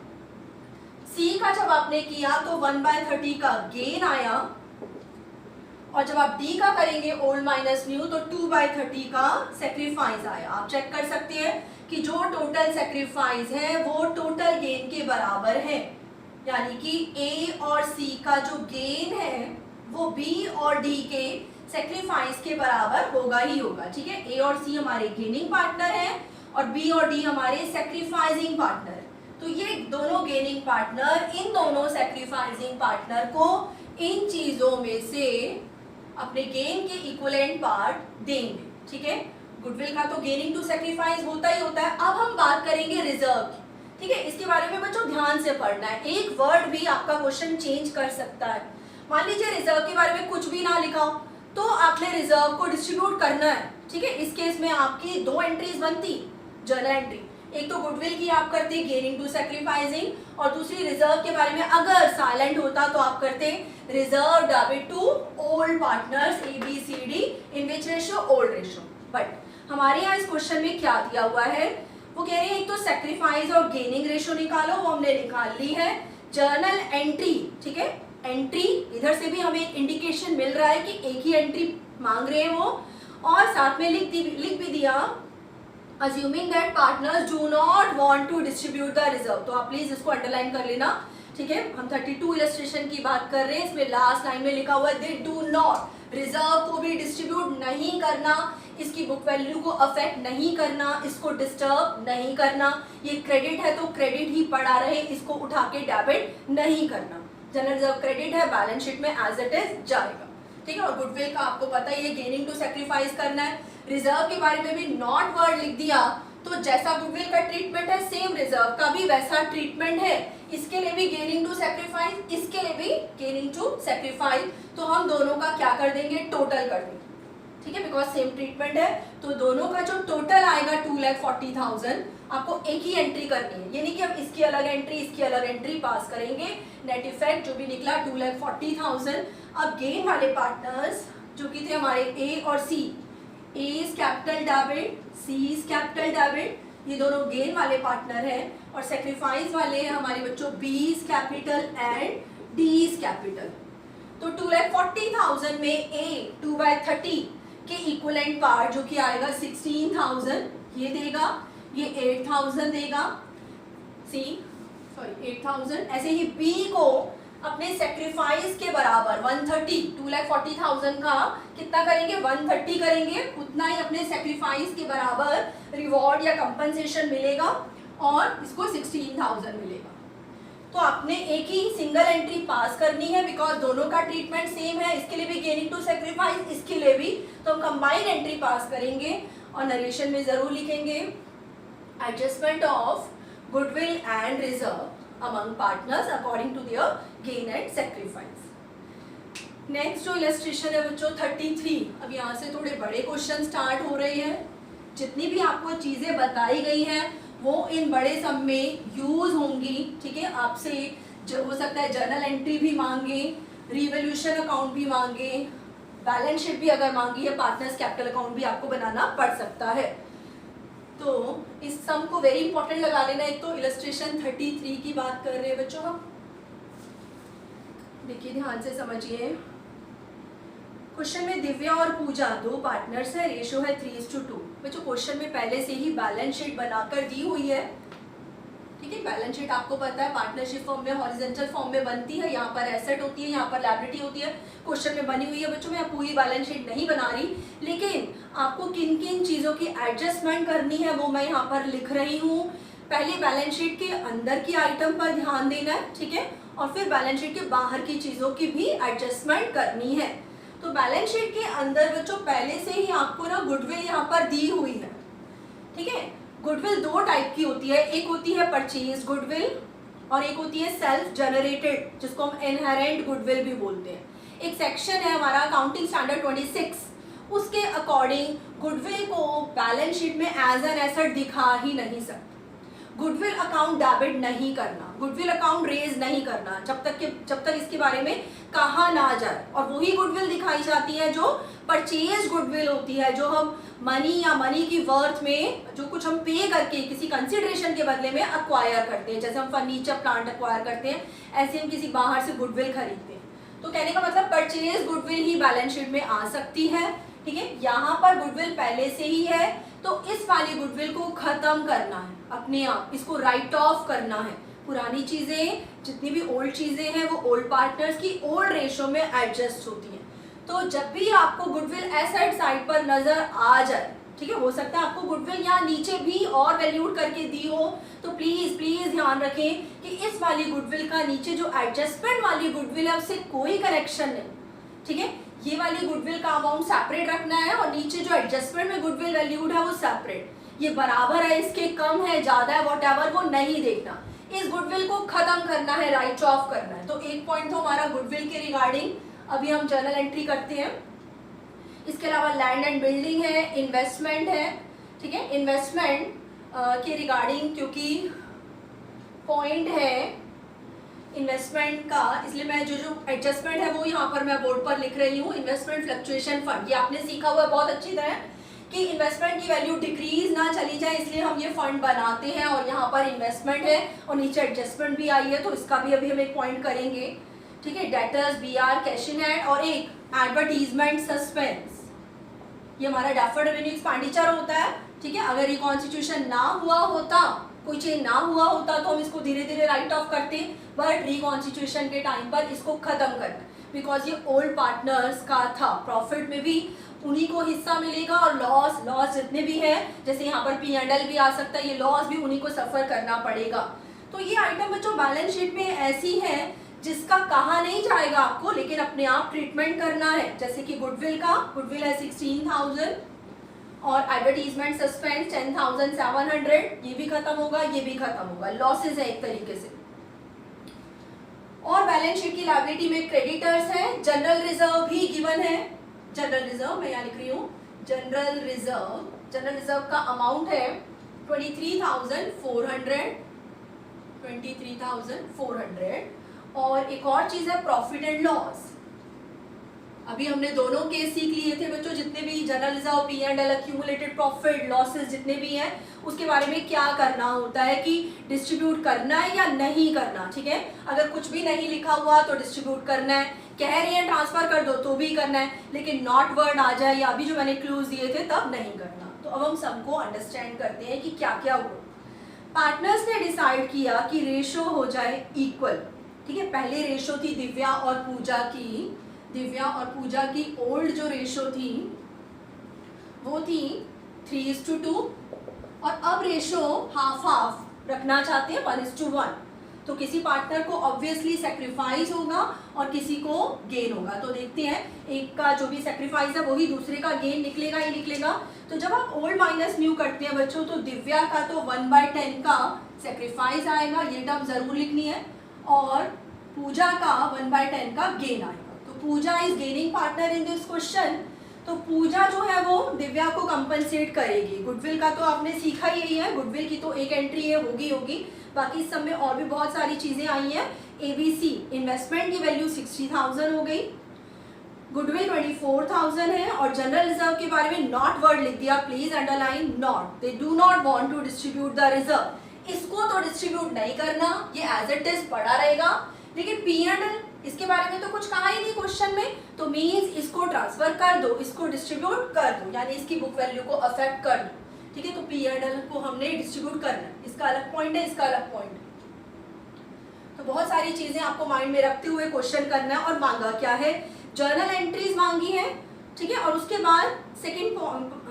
सी का जब आपने किया तो 1/30 का गेन आया, और जब आप डी का करेंगे ओल्ड माइनस न्यू तो 2/30 का सेक्रीफाइस आया। आप चेक कर सकते हैं कि जो टोटल सेक्रीफाइस है वो टोटल गेन के बराबर है, यानी कि ए और सी का जो गेन है वो बी और डी के सेक्रीफाइस के बराबर होगा ही होगा। ठीक है, ए और सी हमारे गेनिंग पार्टनर हैं और बी और डी हमारे सेक्रीफाइसिंग पार्टनर। तो ये दोनों गेनिंग पार्टनर इन दोनों सेक्रीफाइसिंग पार्टनर को इन चीजों में से अपने गेन के इक्विवेलेंट पार्ट देंगे। ठीक है, गुडविल का तो गेनिंग टू सेक्रीफाइस होता ही होता है। अब हम बात करेंगे रिजर्व की। ठीक है, इसके बारे में बच्चों ध्यान से पढ़ना है, एक वर्ड भी आपका क्वेश्चन चेंज कर सकता है। मान लीजिए रिजर्व के बारे में कुछ भी ना लिखा हो तो आपने रिजर्व को डिस्ट्रीब्यूट करना है। ठीक है, इस केस में आपकी 2 एंट्रीज बनती जर्नल एंट्री, एक तो गुडविल की आप करते गेनिंग टू सेक्रीफाइसिंग, और दूसरी रिजर्व के बारे में अगर साइलेंट होता तो आप करते reserve debit to old partners A B C D in which ratio old ratio. But हमारे यहाँ इस क्वेश्चन में क्या दिया हुआ है, वो कह रहे हैं एक तो सेक्रीफाइस और गेनिंग रेशियो निकालो, वो हमने निकाल ली है। जर्नल एंट्री, ठीक है, एंट्री इधर से भी हमें एक इंडिकेशन मिल रहा है कि एक ही एंट्री मांग रहे हैं वो, और साथ में लिख भी दिया assuming that partners do not want to distribute the reserve। तो आप प्लीज इसको अंडरलाइन कर लेना। ठीक है, हम 32 इलस्ट्रेशन की बात कर रहे हैं, इसमें लास्ट लाइन में लिखा हुआ है दे डू नॉट, रिजर्व को भी डिस्ट्रीब्यूट नहीं करना, इसकी बुक वैल्यू को अफेक्ट नहीं करना, इसको डिस्टर्ब नहीं करना। ये क्रेडिट है तो क्रेडिट ही पड़ा रहे, इसको उठा के डेबिट नहीं करना। जनरल रिजर्व क्रेडिट है, बैलेंस शीट में एज इट इज जाएगा। ठीक है, और गुडविल का आपको पता है ये गेनिंग टू सेक्रीफाइस करना है। रिजर्व के बारे में भी नॉट वर्ड लिख दिया तो जैसा गुडविल का ट्रीटमेंट है सेम रिजर्व का भी वैसा ट्रीटमेंट है। इसके लिए भी गेनिंग टू सेक्रीफाइस, इसके लिए भी गेनिंग टू सेक्रीफाइस, तो हम दोनों का क्या कर देंगे, टोटल कर देंगे। ठीक है, बिकॉज सेम ट्रीटमेंट है, तो दोनों का जो टोटल आएगा 2,40,000 आपको एक ही एंट्री करनी है, ये नहीं कि हम इसकी अलग एंट्री इसकी अलग एंट्री पास करेंगे। नेट इफेक्ट जो भी निकला 2,40,000। अब गेन वाले पार्टनर्स जो कि थे हमारे ए और C, A is capital debit, C is capital debit, ये दोनों गेन वाले पार्टनर हैं, और सेक्रीफाइस वाले हैं हमारे बच्चों B is capital and D is capital. तो 2,40,000 में ए 2/30 के इक्विवेलेंट पार्ट जो कि आएगा 16,000 ये देगा, ये 8,000 देगा, सी सॉरी 8,000। ऐसे ही बी को अपने सेक्रीफाइस के बराबर 130, 2,40,000 का कितना करेंगे, 130 करेंगे, उतना ही अपने सेक्रीफाइस के बराबर रिवॉर्ड या कंपनसेशन मिलेगा, और इसको 16,000 मिलेगा। तो आपने एक ही सिंगल एंट्री पास करनी है बिकॉज दोनों का ट्रीटमेंट सेम है, इसके लिए भी गेनिंग टू सेक्रीफाइस, इसके लिए भी, तो हम कंबाइंड एंट्री पास करेंगे और नरेशन में जरूर लिखेंगे adjustment of goodwill and reserve among partners according to their gain and sacrifice। Next जो इलस्ट्रेशन है बच्चों 33। अब यहाँ से थोड़े बड़े क्वेश्चन स्टार्ट हो रहे हैं, जितनी भी आपको चीजें बताई गई हैं वो इन बड़े सम में यूज होंगी। ठीक है, आपसे जो हो सकता है जर्नल एंट्री भी मांगे, रिवोल्यूशन अकाउंट भी मांगे, बैलेंस शीट भी अगर मांगी है, पार्टनर्स कैपिटल अकाउंट भी आपको बनाना पड़ सकता है। तो इस सम को वेरी इंपॉर्टेंट लगा लेना। एक तो इलस्ट्रेशन 33 की बात कर रहे हैं बच्चों हम, देखिए ध्यान से समझिए। क्वेश्चन में दिव्या और पूजा 2 पार्टनर्स है, रेशियो है 3:2। बच्चों क्वेश्चन में पहले से ही बैलेंस शीट बनाकर दी हुई है। ठीक है, बैलेंस शीट आपको पता है पार्टनरशिप फॉर्म में हॉरिजॉन्टल फॉर्म में बनती है, यहाँ पर एसेट होती है, यहाँ पर लायबिलिटी होती है, क्वेश्चन में बनी हुई है। बच्चों मैं पूरी बैलेंस शीट नहीं बना रही, लेकिन आपको किन किन चीज़ों की एडजस्टमेंट करनी है वो मैं यहाँ पर लिख रही हूँ। पहले बैलेंस शीट के अंदर की आइटम पर ध्यान देना है, ठीक है, और फिर बैलेंस शीट के बाहर की चीज़ों की भी एडजस्टमेंट करनी है। तो बैलेंस शीट के अंदर बच्चों पहले से ही आपको ना गुडविल यहाँ पर दी हुई है। ठीक है, गुडविल 2 टाइप की होती है, एक होती है परचेज गुडविल और एक होती है सेल्फ जनरेटेड, जिसको हम इनहेरेंट गुडविल भी बोलते हैं। एक सेक्शन है हमारा अकाउंटिंग स्टैंडर्ड 26, उसके अकॉर्डिंग गुडविल को बैलेंस शीट में एज एन एसेट दिखा ही नहीं सकते। गुडविल अकाउंट डेबिट नहीं करना, गुडविल अकाउंट रेज नहीं करना जब तक इसके बारे में कहा ना जाए। और वही गुडविल दिखाई जाती है जो परचेज गुडविल होती है, जो हम मनी या मनी की वर्थ में जो कुछ हम पे करके किसी कंसिडरेशन के बदले में अक्वायर करते हैं। जैसे हम फर्नीचर प्लांट अक्वायर करते हैं, ऐसे हम किसी बाहर से गुडविल खरीदते हैं। तो कहने का मतलब परचेज गुडविल ही बैलेंस शीट में आ सकती है। ठीक है, यहाँ पर गुडविल पहले से ही है तो इस वाली गुडविल को खत्म करना है अपने आप, इसको राइट ऑफ करना है। पुरानी चीजें, जितनी भी ओल्ड चीजें हैं वो ओल्ड पार्टनर्स की ओल्ड रेशो में एडजस्ट होती हैं। तो जब भी आपको गुडविल एसेट साइड पर नजर आ जाए, ठीक है, हो सकता है आपको गुडविल यहाँ नीचे भी और वैल्यूड करके दी हो, तो प्लीज प्लीज ध्यान रखें कि इस वाली गुडविल का नीचे जो एडजस्टमेंट वाली गुडविल है उससे कोई कनेक्शन नहीं। ठीक है, ये वाली गुडविल का अमाउंट सेपरेट रखना है और नीचे जो एडजस्टमेंट में गुडविल वैल्यूड है वो सेपरेट। ये बराबर है, इसके कम है, ज्यादा है, व्हाटएवर, वो नहीं देखना। इस गुडविल को खत्म करना है, राइट ऑफ करना है। तो एक पॉइंट तो हमारा गुडविल के रिगार्डिंग। अभी हम जर्नल एंट्री करते हैं। इसके अलावा लैंड एंड बिल्डिंग है, इन्वेस्टमेंट है। ठीक है, इन्वेस्टमेंट के रिगार्डिंग क्योंकि पॉइंट है इन्वेस्टमेंट का, इसलिए मैं जो एडजस्टमेंट है वो यहाँ पर मैं बोर्ड पर लिख रही हूँ। इन्वेस्टमेंट फ्लक्चुएशन फंड, ये आपने सीखा हुआ है बहुत अच्छी तरह कि इन्वेस्टमेंट की वैल्यू डिक्रीज ना चली जाए, इसलिए हम ये फंड बनाते हैं। और यहाँ पर इन्वेस्टमेंट है और नीचे एडजस्टमेंट भी आई है, तो इसका भी अभी हम एक पॉइंट करेंगे। ठीक है, debtors, BR, cash in hand और एक एडवर्टीजमेंट सस्पेंस, ये हमारा डेफर्ड रेवेन्यू एक्सपेंडिचर होता है। ठीक है, अगर रिकॉन्स्टिट्यूशन ना हुआ होता, कोई चेंज ना हुआ होता तो हम इसको धीरे धीरे राइट ऑफ करते, बट रिकॉन्स्टिट्यूशन के टाइम पर इसको खत्म करना, बिकॉज ये ओल्ड पार्टनर्स का था। प्रॉफिट में भी उन्हीं को हिस्सा मिलेगा और लॉस जितने भी है, जैसे यहाँ पर P&L भी आ सकता है, ये लॉस भी उन्हीं को सफर करना पड़ेगा। तो ये आइटम बच्चों बैलेंस शीट में ऐसी है जिसका कहा नहीं जाएगा आपको, लेकिन अपने आप ट्रीटमेंट करना है। जैसे कि गुडविल का, गुडविल है 16,000 और एडवर्टीजमेंट सस्पेंस 10,700, ये भी खत्म होगा, ये भी खत्म होगा, लॉसेज है एक तरीके से। और बैलेंस शीट की लायबिलिटी में क्रेडिटर्स है, जनरल रिजर्व भी गिवन है। जनरल रिजर्व मैं यहाँ लिख रही हूँ, जनरल रिजर्व का अमाउंट है 23,400। और एक और चीज है प्रॉफिट एंड लॉस। अभी हमने दोनों केस सीख लिए थे बच्चों, जितने भी general reserve, P&L, accumulated profit, losses जितने भी हैं, उसके बारे में क्या करना होता है कि डिस्ट्रीब्यूट करना है या नहीं करना। ठीक है, अगर कुछ भी नहीं लिखा हुआ तो डिस्ट्रीब्यूट करना है, कह रहे हैं ट्रांसफर कर दो तो भी करना है, लेकिन नॉट वर्ड आ जाए या अभी जो मैंने क्लूज दिए थे तब नहीं करना। तो अब हम सबको अंडरस्टैंड करते हैं कि क्या क्या हुआ। पार्टनर्स ने डिसाइड किया कि रेशो हो जाए इक्वल। ठीक है, पहले रेशो थी दिव्या और पूजा की ओल्ड जो रेशो थी वो थी 3:2 और अब रेशो हाफ रखना चाहते हैं 1:1। तो किसी पार्टनर को ऑब्वियसली सेक्रीफाइस होगा और किसी को गेन होगा। तो देखते हैं, एक का जो भी सेक्रीफाइस है वही दूसरे का गेन निकलेगा ही निकलेगा। तो जब आप ओल्ड माइनस न्यू करते हैं बच्चों, तो दिव्या का तो 1/10 का सेक्रीफाइस आएगा, ये टर्म जरूर लिखनी है, और पूजा का 1/10 का गेन आएगा। तो Pooja is gaining partner in this question. तो पूजा जो है वो दिव्या को कंपनसेट करेगी। गुडविल का तो आपने सीखा ही यही है, गुडविल की तो एक एंट्री है, होगी। बाकी इस सब में और भी बहुत सारी चीजें आई हैं। ABC इन्वेस्टमेंट की वैल्यू 60,000 हो गई, गुडविल 24,000 है, और जनरल रिजर्व के बारे में नॉट वर्ड लिख दिया, please underline not. They do not want to distribute the reserve. इसको तो डिस्ट्रीब्यूट नहीं करना, ये एज इट इज पड़ा रहेगा। लेकिन P&L, इसके बारे में तो कुछ कहा ही नहीं क्वेश्चन में, तो मीन्स इसको ट्रांसफर कर दो, इसको डिस्ट्रीब्यूट कर दो, यानी इसकी बुक वैल्यू को अफेक्ट कर दो। ठीक है, तो P&L को हमने डिस्ट्रीब्यूट करना है, इसका अलग पॉइंट है, इसका अलग पॉइंट है। तो बहुत सारी चीजें आपको माइंड में रखते हुए क्वेश्चन करना है। और मांगा क्या है, जर्नल एंट्रीज मांगी है। ठीक है, और उसके बाद सेकेंड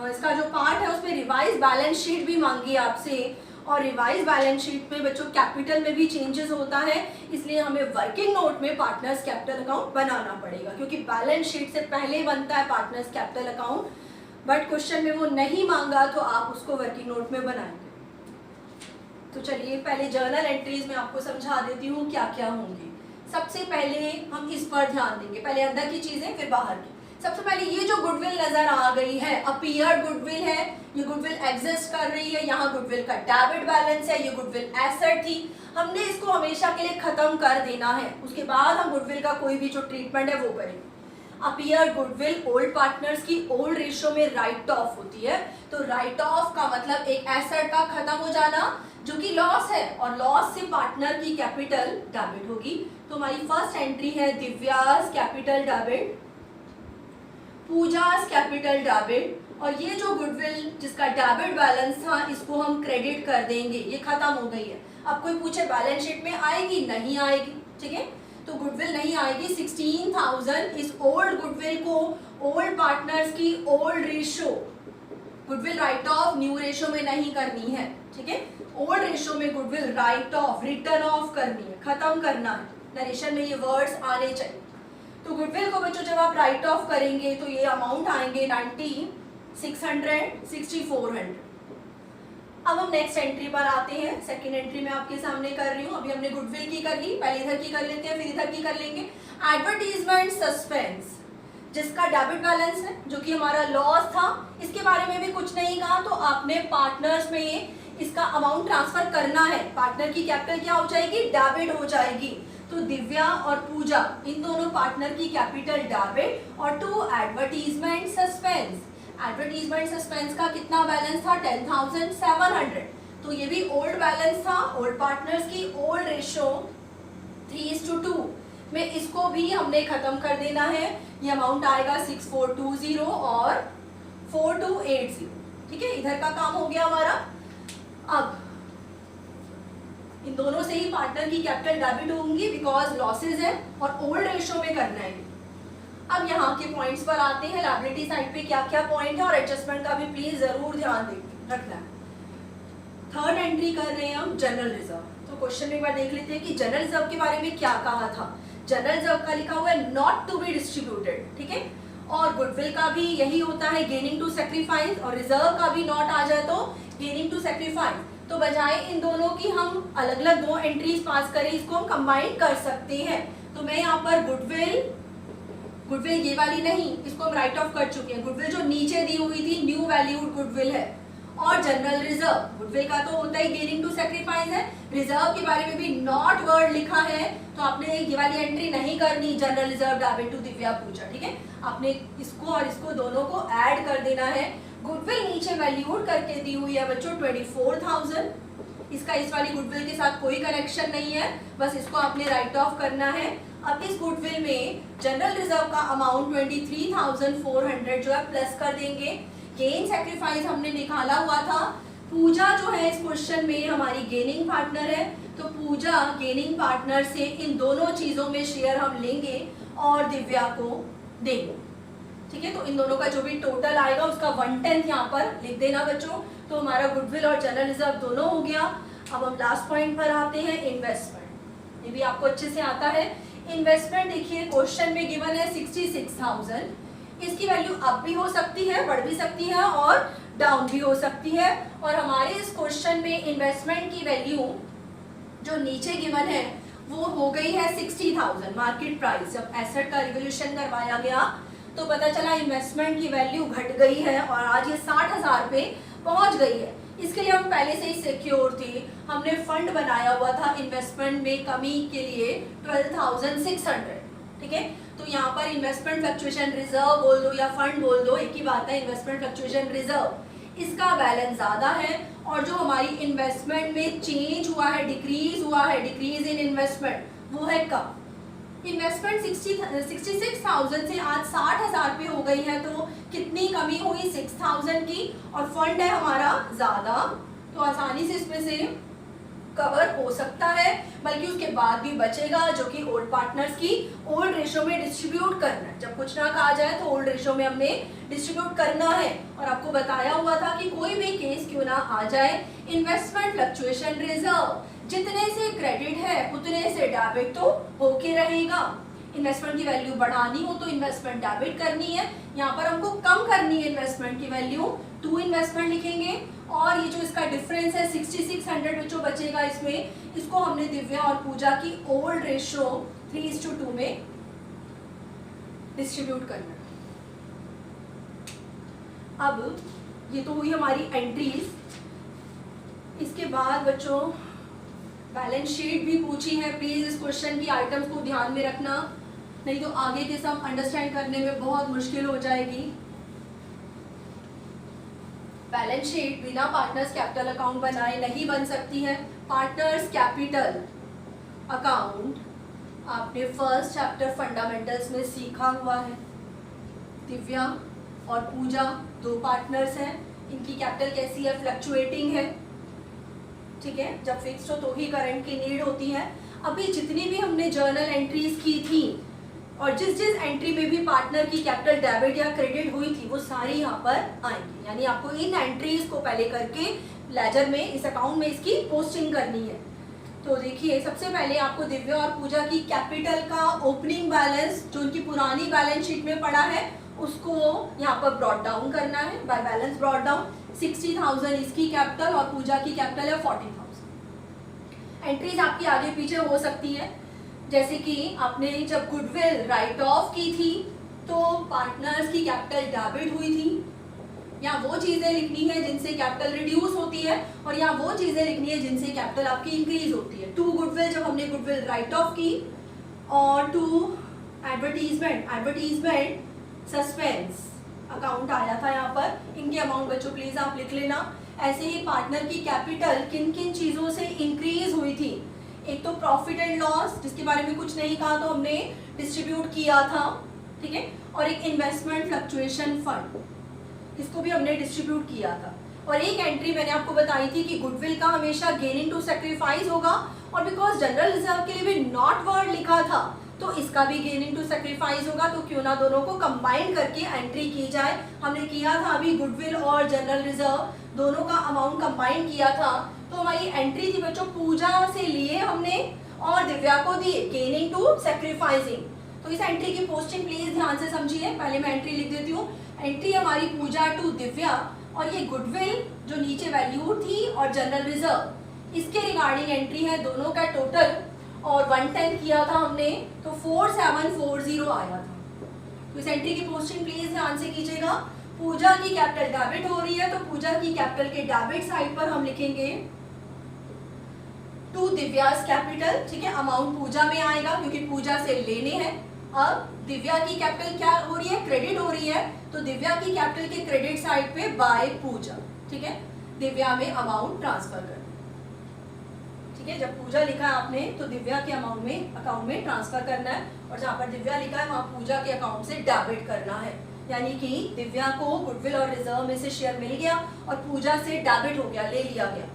इसका जो पार्ट है उसमें रिवाइज बैलेंस शीट भी मांगी है आपसे। और रिवाइज बैलेंस शीट में बच्चों कैपिटल में भी चेंजेस होता है, इसलिए हमें वर्किंग नोट में पार्टनर्स कैपिटल अकाउंट बनाना पड़ेगा, क्योंकि बैलेंस शीट से पहले बनता है partners capital account. But question में वो नहीं मांगा तो आप उसको वर्किंग नोट में बनाएंगे। तो चलिए पहले जर्नल एंट्रीज में आपको समझा देती हूँ क्या क्या होंगी। सबसे पहले हम इस पर ध्यान देंगे, पहले अंदर की चीजें फिर बाहर की। सबसे पहले ये जो गुडविल नजर आ गई है, अपीयर गुडविल है, ये गुडविल एग्जिस्ट कर रही है, यहाँ गुडविल का डेबिट बैलेंस है, ये गुडविल एसेट थी, हमने इसको हमेशा के लिए खत्म कर देना है, उसके बाद हम गुडविल का कोई भी जो ट्रीटमेंट है वो करेंगे। अपीयर गुडविल ओल्ड पार्टनर्स की ओल्ड रेशियो में राइट ऑफ होती है, तो राइट ऑफ का मतलब एक एसेट का खत्म हो जाना जो कि लॉस है, और लॉस से पार्टनर की कैपिटल डेबिट होगी। तो हमारी फर्स्ट एंट्री है Divya's capital debit, Pooja's capital debit, और ये जो गुडविल जिसका डेबिट बैलेंस था इसको हम क्रेडिट कर देंगे, ये खत्म हो गई है। अब कोई पूछे बैलेंस शीट में आएगी, नहीं आएगी, ठीक है, तो गुडविल नहीं आएगी। 16,000 इस ओल्ड गुडविल को ओल्ड पार्टनर्स की old ratio, goodwill right of new ratio में नहीं करनी है, ठीक है, ओल्ड रेशियो में goodwill right of return of करनी है, खत्म करना है। नरेशन में ये वर्ड्स आने चाहिए। तो गुडविल को बच्चों जब आप राइट ऑफ करेंगे तो ये अमाउंट आएंगे 90,600, 6,400। अब हम नेक्स्ट एंट्री पर आते हैं। सेकंड एंट्री में आपके सामने कर रही हूँ। अभी हमने गुडविल की कर ली, पहले इधर की कर लेते हैं, फिर इधर की कर लेंगे। एडवर्टीजमेंट सस्पेंस, जिसका डेबिट बैलेंस है, जो कि हमारा लॉस था, इसके बारे में भी कुछ नहीं कहा, तो आपने पार्टनर्स में इसका अमाउंट ट्रांसफर करना है। पार्टनर की कैपिटल क्या हो जाएगी, डेबिट हो जाएगी। तो दिव्या और पूजा इन दोनों पार्टनर की कैपिटल डेबिट, और to advertisement suspense, advertisement suspense का कितना बैलेंस था, 10,700, तो ये भी ओल्ड बैलेंस था, ओल्ड पार्टनर्स की ओल्ड रेशियो 3:2 में, इसको भी हमने खत्म कर देना है। ये अमाउंट आएगा 6,420 और 4,280, ठीक है, इधर का काम हो गया हमारा। अब इन दोनों से ही पार्टनर की कैपिटल डेबिट होंगी बिकॉज लॉसेज है और ओल्ड रेशियो में करना है। अब यहाँ के पॉइंट्स पर आते हैं, लायबिलिटी साइड पे क्या क्या पॉइंट है, और एडजस्टमेंट का भी प्लीज जरूर ध्यान रखना है। थर्ड एंट्री कर रहे हैं हम जनरल रिजर्व। तो क्वेश्चन में एक बार देख लेते हैं कि जनरल रिजर्व के बारे में क्या कहा था। जनरल रिजर्व का लिखा हुआ है नॉट टू बी डिस्ट्रीब्यूटेड, ठीक है, और गुडविल का भी यही होता है गेनिंग टू सेक्रीफाइस, और रिजर्व का भी नॉट आ जाए तो गेनिंग टू सेक्रीफाइस। तो बजाय इन दोनों की हम अलग अलग दो एंट्रीज पास करें, इसको हम कंबाइन कर सकते हैं। तो मैं यहाँ पर गुडविल ये वाली नहीं, इसको हम राइट ऑफ कर चुके हैं। गुडविल जो नीचे दी हुई थी न्यू वैल्यूड गुडविल है, और जनरल रिजर्व, गुडविल का तो होता ही गेनिंग टू सेक्रीफाइस है, रिजर्व के बारे में भी नॉट वर्ड लिखा है, तो आपने ये वाली एंट्री नहीं करनी, general reserve debit to Divya Pooja, ठीक है, आपने इसको और इसको दोनों को ऐड कर देना है। गुडविल नीचे वैल्यूड करके दी हुई है बच्चों 24,000, इसका इस वाली गुडविल के साथ कोई कनेक्शन नहीं है, बस इसको आपने राइट ऑफ करना है। अब इस गुडविल में जनरल रिजर्व का अमाउंट 23,400 जो है प्लस कर देंगे। गेन सेक्रीफाइस हमने निकाला हुआ था। पूजा जो है इस क्वेश्चन में हमारी गेनिंग पार्टनर है, तो पूजा गेनिंग पार्टनर से इन दोनों चीजों में शेयर हम लेंगे और दिव्या को देंगे, ठीक है। तो इन दोनों का जो भी टोटल आएगा उसका 1/10 यहाँ पर लिख देना बच्चों। तो हमारा गुडविल और जनरल रिजर्व दोनों हो गया। अब हम लास्ट पॉइंट पर आते हैं, इन्वेस्टमेंट। ये भी आपको अच्छे से आता है। इन्वेस्टमेंट देखिए क्वेश्चन में गिवन है 66,000, इसकी वैल्यू अप भी हो सकती है, बढ़ भी सकती है और डाउन भी हो सकती है। और हमारे इस क्वेश्चन में इन्वेस्टमेंट की वैल्यू जो नीचे गिवन है वो हो गई है 60,000 मार्केट प्राइस। जब एसेट का रिवोल्यूशन करवाया गया तो पता चला इन्वेस्टमेंट की वैल्यू घट गई है और आज ये 60,000 पे पहुंच गई है। इसके लिए हम पहले से ही सिक्योर थे, हमने फंड बनाया हुआ था इन्वेस्टमेंट में कमी के लिए 12,600, ठीक है। तो यहाँ पर इन्वेस्टमेंट फ्लक्चुएशन रिजर्व बोल दो या फंड बोल दो, एक ही बात है। इन्वेस्टमेंट फ्लक्चुएशन रिजर्व, इसका बैलेंस ज्यादा है, और जो हमारी इन्वेस्टमेंट में चेंज हुआ है, डिक्रीज हुआ है, डिक्रीज इन इन्वेस्टमेंट, वो है कम। इन्वेस्टमेंट 66,000 से आज 60,000 पे हो गई है, तो कितनी कमी हुई, 6,000 की, और फंड है हमारा ज्यादा, तो आसानी से इसमें से कवर हो सकता है, बल्कि उसके बाद भी बचेगा जो कि ओल्ड पार्टनर्स की ओल्ड रेशियो में डिस्ट्रीब्यूट करना है। जब कुछ ना कहा जाए तो ओल्ड रेशियो में हमने डिस्ट्रीब्यूट करना है। और आपको बताया हुआ था कि कोई भी केस क्यों ना आ जाए, इन्वेस्टमेंट फ्लक्चुएशन रिजर्व जितने से क्रेडिट है उतने से डेबिट तो होके रहेगा। इन्वेस्टमेंट की वैल्यू बढ़ानी हो तो इन्वेस्टमेंट डेबिट करनी है, यहाँ पर हमको कम करनी है इन्वेस्टमेंट की वैल्यू, टू इन्वेस्टमेंट लिखेंगे। और ये जो इसका डिफरेंस है 6600 जो बचेगा इसमें, इसको हमने दिव्या और पूजा की ओल्ड रेशियो 3:2 में डिस्ट्रीब्यूट करना है। अब ये तो हुई हमारी एंट्रीज। इसके बाद बच्चों बैलेंस शीट भी पूछी है, प्लीज इस क्वेश्चन की आइटम्स को ध्यान में रखना, नहीं तो आगे के सब अंडरस्टैंड करने में बहुत मुश्किल हो जाएगी। बैलेंस शीट बिना पार्टनर्स कैपिटल अकाउंट बनाए नहीं बन सकती है। पार्टनर्स कैपिटल अकाउंट आपने फर्स्ट चैप्टर फंडामेंटल्स में सीखा हुआ है। दिव्या और पूजा दो पार्टनर्स हैं, इनकी कैपिटल कैसी है, फ्लक्चुएटिंग है, ठीक है। जब फिक्स्ड हो तो ही करंट की नीड होती है। अभी जितनी भी हमने जर्नल एंट्रीज की थी और जिस जिस एंट्री में भी पार्टनर की कैपिटल डेबिट या क्रेडिट हुई थी वो सारी यहाँ पर आएंगी, यानी आपको इन एंट्रीज को पहले करके लेजर में इस अकाउंट में इसकी पोस्टिंग करनी है। तो देखिए सबसे पहले आपको दिव्या और पूजा की कैपिटल का ओपनिंग बैलेंस जो उनकी पुरानी बैलेंस शीट में पड़ा है उसको यहाँ पर ब्रॉट डाउन करना है, बाय बैलेंस ब्रॉट डाउन। 60,000 इसकी कैपिटल और पूजा की कैपिटल है 40,000। एंट्रीज आपकी आगे पीछे हो सकती है, जैसे कि आपने जब गुडविल राइट ऑफ की थी तो पार्टनर्स की कैपिटल डेबिट हुई थी, या वो चीजें लिखनी है जिनसे कैपिटल रिड्यूस होती है और या वो चीजें लिखनी है जिनसे कैपिटल आपकी इंक्रीज होती है। टू गुडविल जब हमने गुडविल राइट ऑफ की, और टू एडवर्टीजमेंट सस्पेंस अकाउंट आया था यहाँ पर, इनके अमाउंट बच्चों प्लीज आप लिख लेना। ऐसे ही पार्टनर की कैपिटल किन किन चीजों से इंक्रीज हुई थी, एक तो प्रॉफिट एंड लॉस जिसके बारे में कुछ नहीं कहा तो हमने डिस्ट्रीब्यूट किया था, ठीक है, और एक इन्वेस्टमेंट फ्लक्चुएशन फंड, इसको भी हमने डिस्ट्रीब्यूट किया था। और एक एंट्री मैंने आपको बताई थी कि गुडविल का हमेशा गेनिंग टू सैक्रिफाइस होगा, और बिकॉज जनरल रिजर्व के लिए भी नॉट वर्ड लिखा था तो इसका भी गेनिंग टू सैक्रिफाइस होगा, तो क्यों ना दोनों को कंबाइन करके एंट्री की जाए। हमने किया था अभी गुडविल और जनरल रिजर्व दोनों का अमाउंट कंबाइन किया था, तो हमारी एंट्री थी बच्चों पूजा से लिए हमने और दिव्या को दिए गेनिंग टू सैक्रिफाइसिंग। तो इस एंट्री की पोस्टिंग प्लीज ध्यान से समझिए, पहले मैं एंट्री लिख देती हूँ। एंट्री हमारी पूजा टू दिव्या, और ये गुडविल जो नीचे वैल्यू थी और जनरल रिजर्व इसके रिगार्डिंग एंट्री है, दोनों का टोटल, और 110 किया था हमने तो 4740 आया था। तो इस एंट्री की पोस्टिंग प्लीज ध्यान से कीजिएगा। पूजा की कैपिटल डेबिट हो रही है तो पूजा की कैपिटल के डेबिट साइड पर हम लिखेंगे टू दिव्यास कैपिटल, ठीक है, अमाउंट पूजा में आएगा क्योंकि पूजा से लेने हैं। अब दिव्या की कैपिटल क्या हो रही है, क्रेडिट हो रही है, तो दिव्या की कैपिटल के क्रेडिट साइड पे बाय पूजा, ठीक है, दिव्या में अमाउंट ट्रांसफर करना, ठीक है। जब पूजा लिखा है आपने तो दिव्या के अमाउंट में अकाउंट में ट्रांसफर करना है, और जहाँ पर दिव्या लिखा है वहाँ पूजा के अकाउंट से डेबिट करना है, यानी कि दिव्या को गुडविल और रिजर्व में से शेयर मिल गया और पूजा से डेबिट हो गया, ले लिया गया।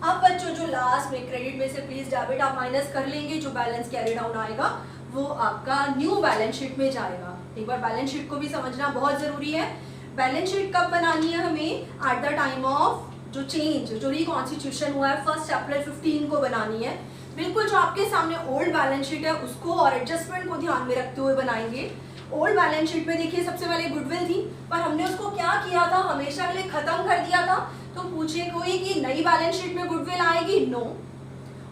अब बच्चों जो लास्ट में क्रेडिट में से प्लीज डेबिट आप माइनस कर लेंगे, जो बैलेंस कैरी डाउन आएगा वो आपका न्यू बैलेंस शीट में जाएगा। एक बार बैलेंस शीट को भी समझना बहुत जरूरी है। बैलेंस शीट कब बनानी है हमें, एट द टाइम ऑफ जो चेंज जो रिकॉन्स्टिट्यूशन हुआ है फर्स्ट चैप्टर 15 को बनानी है। बिल्कुल जो आपके सामने ओल्ड बैलेंस शीट है उसको और एडजस्टमेंट को ध्यान में रखते हुए बनाएंगे। ओल्ड बैलेंस शीट में देखिए सबसे पहले गुडविल थी, पर हमने उसको क्या किया था, हमेशा के लिए खत्म कर दिया था। तो पूछे कोई कि नई बैलेंस शीट में गुडविल आएगी, नो।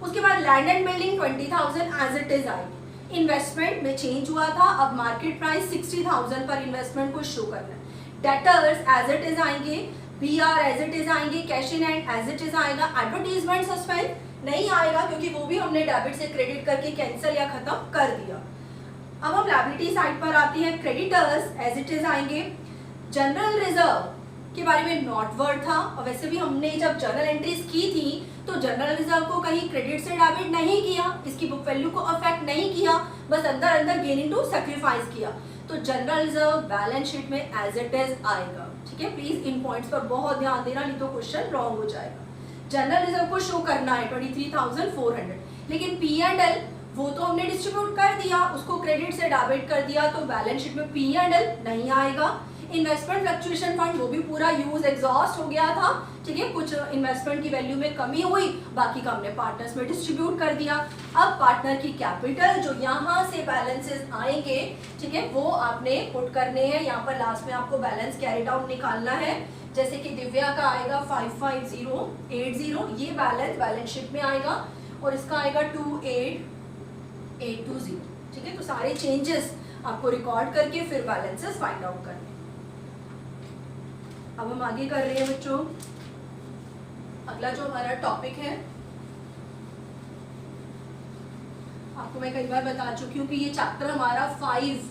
उसके बाद land and building 20,000 as it is आएगी। इन्वेस्टमेंट में चेंज हुआ था, अब मार्केट प्राइस 60,000 पर इन्वेस्टमेंट को शो करना है। डेटर्स एज इट इज आएंगे, बीआर एज इट इज आएंगे, cash in hand as it is आएगा। एडवर्टीजमेंट सस्पेंड नहीं आएगा क्योंकि वो भी हमने डेबिट से क्रेडिट करके कैंसिल या खत्म कर दिया। अब हम लायबिलिटी साइड पर आते हैं, क्रेडिटर्स एज इट इज आएंगे। जनरल रिजर्व के बारे में नॉट वर्ड था, और वैसे भी हमने जब जर्नल एंट्रीज की थी तो जनरल रिजर्व को कहीं क्रेडिट से डेबिट नहीं किया, इसकी बुक वैल्यू को अफेक्ट नहीं किया, बस अंदर अंदर गेनिंग टू सैक्रिफाइस किया। तो जनरल रिजर्व बैलेंस शीट में एज इट इज आएगा, ठीक है। प्लीज इन पॉइंट्स पर बहुत ध्यान देना, नहीं तो क्वेश्चन रॉन्ग हो जाएगा। जनरल रिजर्व को शो करना है 23,400, लेकिन पी एंड एल वो तो हमने डिस्ट्रीब्यूट कर दिया, उसको क्रेडिट से डेबिट कर दिया, तो बैलेंस शीट में पी एंड एल नहीं आएगा। इन्वेस्टमेंट फ्लक्चुएशन फंड वो भी पूरा यूज एग्जॉस्ट हो गया था, ठीक है, कुछ इन्वेस्टमेंट की वैल्यू में कमी हुई, बाकी का हमने पार्टनर्स में डिस्ट्रीब्यूट कर दिया। अब पार्टनर की कैपिटल जो यहाँ से बैलेंसेस आएंगे, ठीक है, वो आपने पुट करने हैं। यहाँ पर लास्ट में आपको बैलेंस कैरी डाउन निकालना है, जैसे कि दिव्या का आएगा 55080, ये बैलेंस शीट में आएगा, और इसका आएगा 28820, ठीक है। तो सारे चेंजेस आपको रिकॉर्ड करके फिर बैलेंसेस फाइंड आउट करने। अब हम आगे कर रहे हैं बच्चों। अगला जो हमारा टॉपिक है, आपको मैं कई बार बता चुकी हूँ कि ये चैप्टर हमारा 5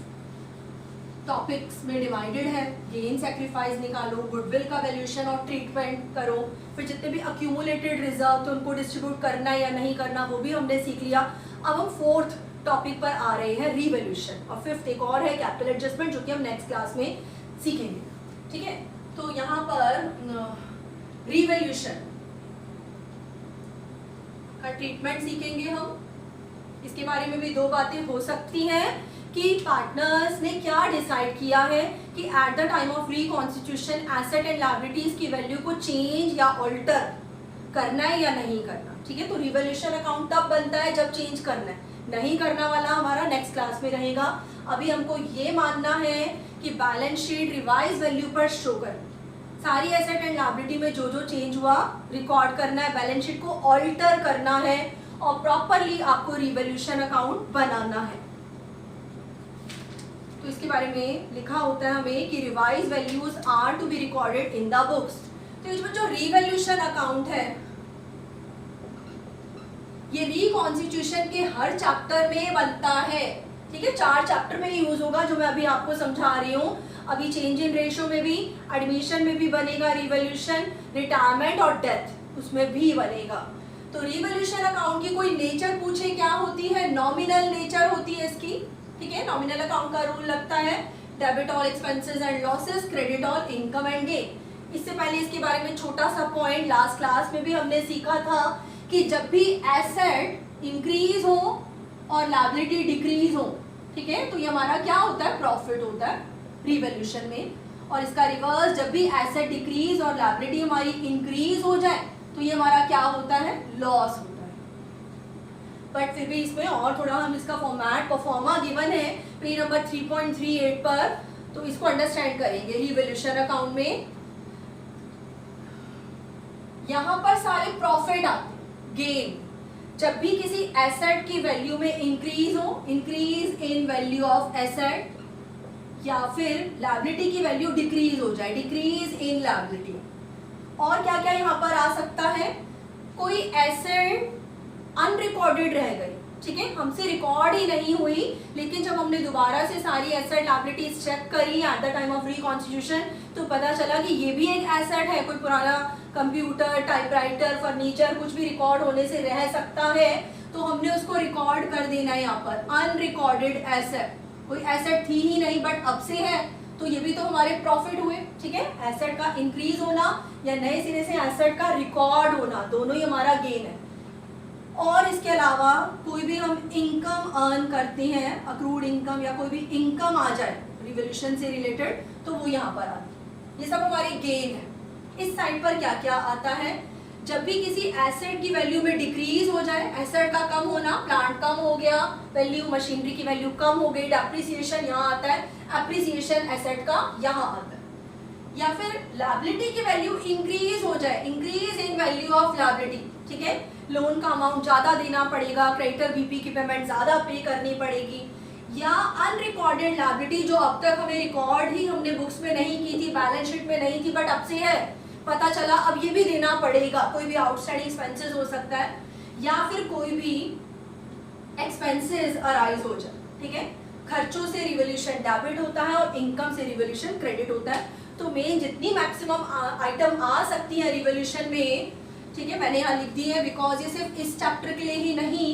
टॉपिक्स में डिवाइडेड है। गेन सेक्रीफाइस निकालो, गुडविल का वैल्यूएशन और ट्रीटमेंट करो, फिर जितने भी अक्यूमुलेटेड रिजर्व तो उनको डिस्ट्रीब्यूट करना या नहीं करना वो भी हमने सीख लिया। अब हम 4th टॉपिक पर आ रहे हैं, रीवैल्यूएशन, और 5th एक और है कैपिटल एडजस्टमेंट, जो कि हम नेक्स्ट क्लास में सीखेंगे। ठीक है, तो यहाँ पर रीवैल्यूएशन का ट्रीटमेंट सीखेंगे हम। इसके बारे में भी 2 बातें हो सकती हैं कि पार्टनर्स ने क्या डिसाइड किया है कि at the time of reconstitution asset and liabilities की वैल्यू को चेंज या ऑल्टर करना है या नहीं करना। ठीक है, तो रिवैल्यूएशन अकाउंट तब बनता है जब चेंज करना है, नहीं करना वाला हमारा नेक्स्ट क्लास में रहेगा। अभी हमको ये मानना है कि बैलेंस शीट रिवाइज वैल्यू पर शो कर सारी एसेट एंड लायबिलिटी में जो जो चेंज हुआ रिकॉर्ड करना है, बैलेंस शीट को ऑल्टर करना है और प्रॉपरली आपको रिवैल्यूएशन अकाउंट बनाना है। तो इसके बारे में लिखा होता है हमें कि revise values are to be recorded in the books. तो इसमें जो रिवैल्यूएशन अकाउंट है ये रिकॉन्स्टिट्यूशन के हर चैप्टर में बनता है। ठीक है, 4 चैप्टर में यूज होगा जो मैं अभी आपको समझा रही हूँ। अभी चेंज इन रेशियो में भी, एडमिशन में भी बनेगा रिवैल्यूएशन, रिटायरमेंट और डेथ उसमें भी बनेगा। तो रिवैल्यूएशन अकाउंट की कोई नेचर पूछे क्या होती है, नॉमिनल नेचर होती है इसकी। ठीक है, नॉमिनल अकाउंट का रूल लगता है debit all expenses and losses, credit all income and gain. इससे पहले इसके बारे में छोटा सा पॉइंट लास्ट क्लास में भी हमने सीखा था कि जब भी एसेट इंक्रीज हो और लायबिलिटी डिक्रीज हो, ठीक है, तो ये हमारा क्या होता है, प्रॉफिट होता है रिवैल्यूएशन में। और इसका रिवर्स, जब भी एसेट डिक्रीज और लायबिलिटी हमारी इंक्रीज हो जाए तो ये हमारा क्या होता है, लॉस होता है। बट फिर भी इसमें और थोड़ा हम इसका फॉर्मेट परफॉर्मा गिवन है पेज नंबर 3.38 पर, तो इसको अंडरस्टैंड करेंगे। रिवैल्यूएशन अकाउंट में यहां पर सारे प्रॉफिट आते, गेन, जब भी किसी एसेट की वैल्यू में इंक्रीज हो, increase in value of asset, या फिर लायबिलिटी की वैल्यू डिक्रीज हो जाए, डिक्रीज इन लायबिलिटी। और क्या क्या यहाँ पर आ सकता है, कोई एसेट अनरिकॉर्डेड रह गई, ठीक है, हमसे रिकॉर्ड ही नहीं हुई, लेकिन जब हमने दोबारा से सारी एसेट लायबिलिटीज चेक करी at the time of reconstitution तो पता चला कि ये भी एक एसेट है। कोई पुराना कंप्यूटर, टाइपराइटर, फर्नीचर कुछ भी रिकॉर्ड होने से रह सकता है, तो हमने उसको रिकॉर्ड कर देना है यहाँ पर अनरिकॉर्डेड एसेट। कोई एसेट थी ही नहीं बट अब से है, तो ये भी तो हमारे प्रॉफिट हुए। ठीक है, एसेट का इंक्रीज होना या नए सिरे से एसेट का रिकॉर्ड होना, दोनों ही हमारा गेन है। और इसके अलावा कोई भी हम इनकम अर्न करते हैं, अक्रूड इनकम या कोई भी इनकम आ जाए रिवैल्यूएशन से रिलेटेड, तो वो यहाँ पर आती है, ये सब हमारे गेन है। इस साइड पर क्या क्या आता है, जब भी किसी एसेट की वैल्यू में डिक्रीज हो जाए, एसेट का कम होना, प्लांट कम हो गया वैल्यू, मशीनरी की वैल्यू कम हो गई, डेप्रिसिएशन यहाँ आता है, एप्रिसिएशन एसेट का यहाँ आता है। या फिर लायबिलिटी की वैल्यू इंक्रीज हो जाए, increase in value of liability, ठीक है, लोन का अमाउंट ज्यादा देना पड़ेगा, क्रेडिटर बीपी की पेमेंट ज्यादा पे करनी पड़ेगी, या अनरिकॉर्डेड लायबिलिटी जो अब तक हमें रिकॉर्ड ही हमने बुक्स में नहीं की थी, बैलेंस शीट में नहीं थी, बट अब से है, पता चला अब ये भी देना पड़ेगा। कोई भी आउटस्टैंडिंग एक्सपेंसेस हो सकता है, या फिर कोई भी एक्सपेंसेस अराइज हो जाए, ठीक है, खर्चों से रिवैल्यूएशन डेबिट होता है और इनकम से रिवैल्यूएशन क्रेडिट होता है। तो मेन जितनी मैक्सिमम आइटम आ सकती है रिवैल्यूएशन में, ठीक है, मैंने यहाँ लिख दी है, बिकॉज ये सिर्फ इस चैप्टर के लिए ही नहीं,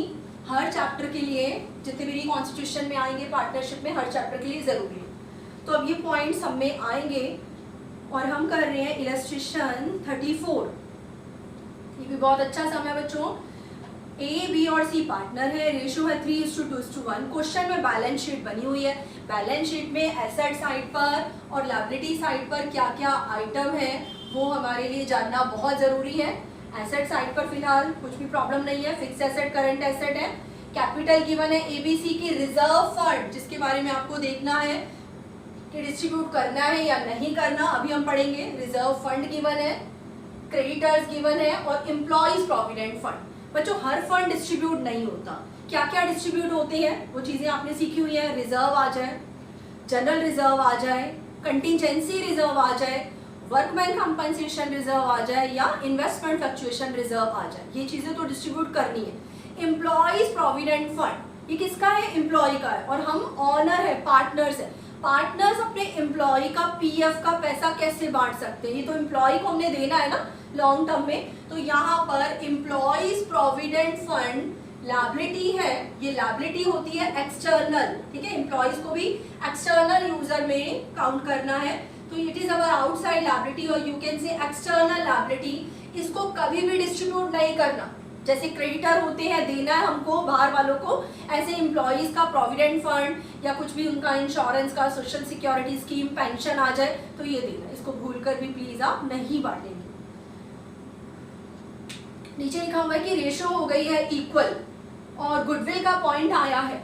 हर चैप्टर के लिए, जितने भी रिकॉन्स्टिट्यूशन में आएंगे, पार्टनरशिप में, हर चैप्टर के लिए जरूरी है। तो अब ये पॉइंट्स हम में आएंगे और हम कर रहे हैं इलस्ट्रेशन 34। ये भी बहुत अच्छा सम है बच्चों। ए, बी और सी पार्टनर है, रेशियो है 3:2:1। क्वेश्चन में बैलेंस शीट बनी हुई है, बैलेंस शीट में एसेट साइड पर और लायबिलिटी साइड पर क्या क्या आइटम है वो हमारे लिए जानना बहुत जरूरी है। एसेट साइड पर फिलहाल कुछ भी प्रॉब्लम नहीं है, फिक्स एसेट, करंट एसेट है, कैपिटल गिवन है, एबीसी की रिजर्व फंड जिसके बारे में आपको देखना है कि डिस्ट्रीब्यूट करना है या नहीं करना, अभी हम पढ़ेंगे। रिजर्व फंड गिवन है, क्रेडिटर्स गिवन है और एम्प्लॉइज प्रोविडेंट फंड। बच्चों हर फंड डिस्ट्रीब्यूट नहीं होता, क्या क्या डिस्ट्रीब्यूट होते हैं वो चीजें आपने सीखी हुई है। रिजर्व आ जाए, जनरल रिजर्व आ जाए, कंटिजेंसी रिजर्व आ जाए, वर्कमैन कंपनसेशन रिजर्व आ जाए या इन्वेस्टमेंट फ्लक्चुएशन रिजर्व आ जाए, ये चीजें तो डिस्ट्रीब्यूट करनी है। एम्प्लॉइज प्रोविडेंट फंड ये किसका है, एम्प्लॉय का है, और हम ऑनर है, पार्टनर्स है। पार्टनर्स अपने एम्प्लॉय का पीएफ का पैसा कैसे बांट सकते हैं, ये तो एम्प्लॉय को हमने देना है ना लॉन्ग टर्म में। तो यहाँ पर एम्प्लॉइज प्रोविडेंट फंड लायबिलिटी है, ये लायबिलिटी होती है एक्सटर्नल, ठीक है, एम्प्लॉइज को भी एक्सटर्नल यूजर में काउंट करना है, तो it is our outside liability और you can say external liability. इसको कभी भी डिस्ट्रीब्यूट नहीं करना, जैसे क्रेडिटर होते हैं देना है हमको बाहर वालों को, ऐसे एम्प्लॉइज का प्रोविडेंट फंड या कुछ भी उनका इंश्योरेंस का, सोशल सिक्योरिटी स्कीम, पेंशन आ जाए तो ये देना, इसको भूलकर भी प्लीज आप नहीं बांटेंगे। नीचे लिखा हुआ है कि रेशो हो गई है इक्वल और गुडविल का पॉइंट आया है।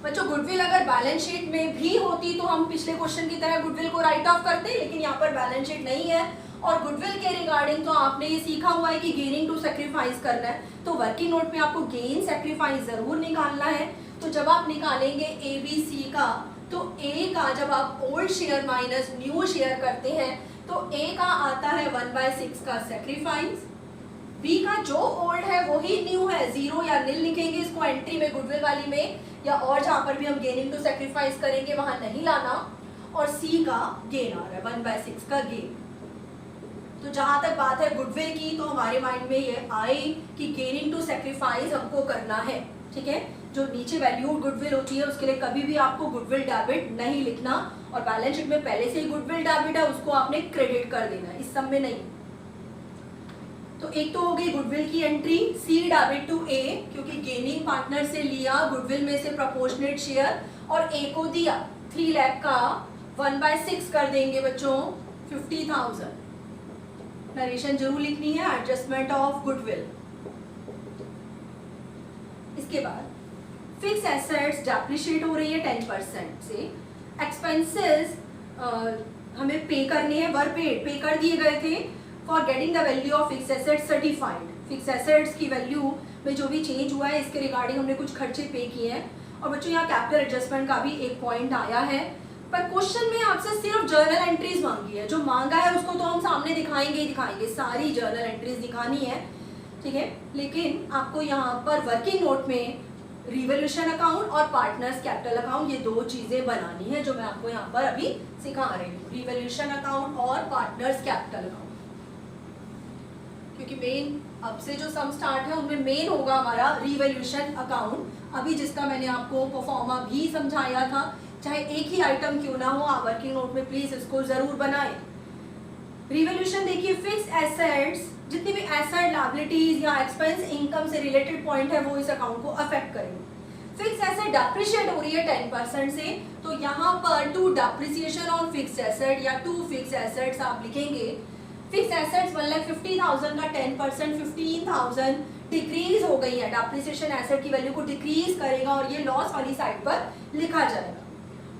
बच्चों गुडविल अगर बैलेंस शीट में भी होती तो हम पिछले क्वेश्चन की तरह गुडविल को राइट ऑफ करते, लेकिन यहाँ पर बैलेंस शीट नहीं है। और गुडविल के रिगार्डिंग तो आपने ये सीखा हुआ है कि गेनिंग टू सेक्रीफाइस करना है, तो वर्किंग नोट में आपको गेन सेक्रीफाइस जरूर निकालना है। तो जब आप निकालेंगे ए बी सी का, तो ए का जब आप old share minus new share करते हैं तो ए का आता है 1/6 का सेक्रीफाइस, बी का जो ओल्ड है वही न्यू है, 0 या नील लिखेंगे इसको एंट्री में गुडविल वाली में, या और जहां पर भी हम गेनिंग टू सेक्रीफाइस करेंगे वहां नहीं लाना, और सी का गेन आ रहा है 1/6 का गेन। तो जहां तक बात है गुडविल की, तो हमारे माइंड में ये आए कि गेनिंग टू सेक्रीफाइस हमको करना है, ठीक है। जो नीचे वैल्यूड गुडविल होती है उसके लिए कभी भी आपको गुडविल डेबिट नहीं लिखना, और बैलेंस शीट में पहले से ही गुडविल डेबिट है उसको आपने क्रेडिट कर देना, इस सब में नहीं। तो एक तो हो गई गुडविल की एंट्री, सी डेबिट टू ए, क्योंकि गेनिंग पार्टनर से लिया गुडविल में से प्रोपोर्शनेट शेयर और ए को दिया 3 लाख का 1/6 कर देंगे बच्चों 50,000। नरेशन जरूर लिखनी है, एडजस्टमेंट ऑफ गुडविल। इसके बाद फिक्स एसेट्स डेप्रिशिएट हो रही है 10% से, एक्सपेंसेस हमें पे करने हैं, वर पे कर दिए गए थे for getting the value of fix assets certified. Fix assets की वैल्यू में जो भी चेंज हुआ है इसके रिगार्डिंग हमने कुछ खर्चे पे किए हैं। और बच्चों यहाँ कैपिटल एडजस्टमेंट का भी एक पॉइंट आया है, पर क्वेश्चन में आपसे सिर्फ जर्नल एंट्रीज मांगी है, जो मांगा है उसको तो हम सामने दिखाएंगे ही दिखाएंगे, सारी जर्नल एंट्रीज दिखानी है, ठीक है। लेकिन आपको यहाँ पर वर्किंग नोट में रिवोल्यूशन अकाउंट और पार्टनर्स कैपिटल अकाउंट, ये 2 चीजें बनानी है जो मैं आपको यहाँ पर अभी सिखा रही हूँ, रिवोल्यूशन अकाउंट और पार्टनर्स कैपिटल अकाउंट। क्योंकि मेन अब से जो सम स्टार्ट है उनमें मेन होगा हमारा रिवोल्यूशन अकाउंट, अभी जिसका मैंने आपको परफॉर्मा भी समझाया था। चाहे एक ही आइटम क्यों ना हो, आप वर्किंग नोट में प्लीज इसको जरूर बनाएं। रिवोल्यूशन देखिए, फिक्स एसेट्स, जितनी भी एसेट लायबिलिटीज या एक्सपेंस इनकम से रिलेटेड पॉइंट है वो इस अकाउंट को अफेक्ट करेंगे। फिक्स एसेट डेप्रिशिएट हो रही है 10% से, तो यहाँ पर to depreciation on fixed asset या टू फिक्स एसेट्स आप लिखेंगे। फिक्स एसेट्स 1,50,000 का 10% 15,000 डिक्रीज हो गई है, डेप्रिसिएशन एसेट की वैल्यू को डिक्रीज करेगा और ये लॉस वाली साइड पर लिखा जाएगा।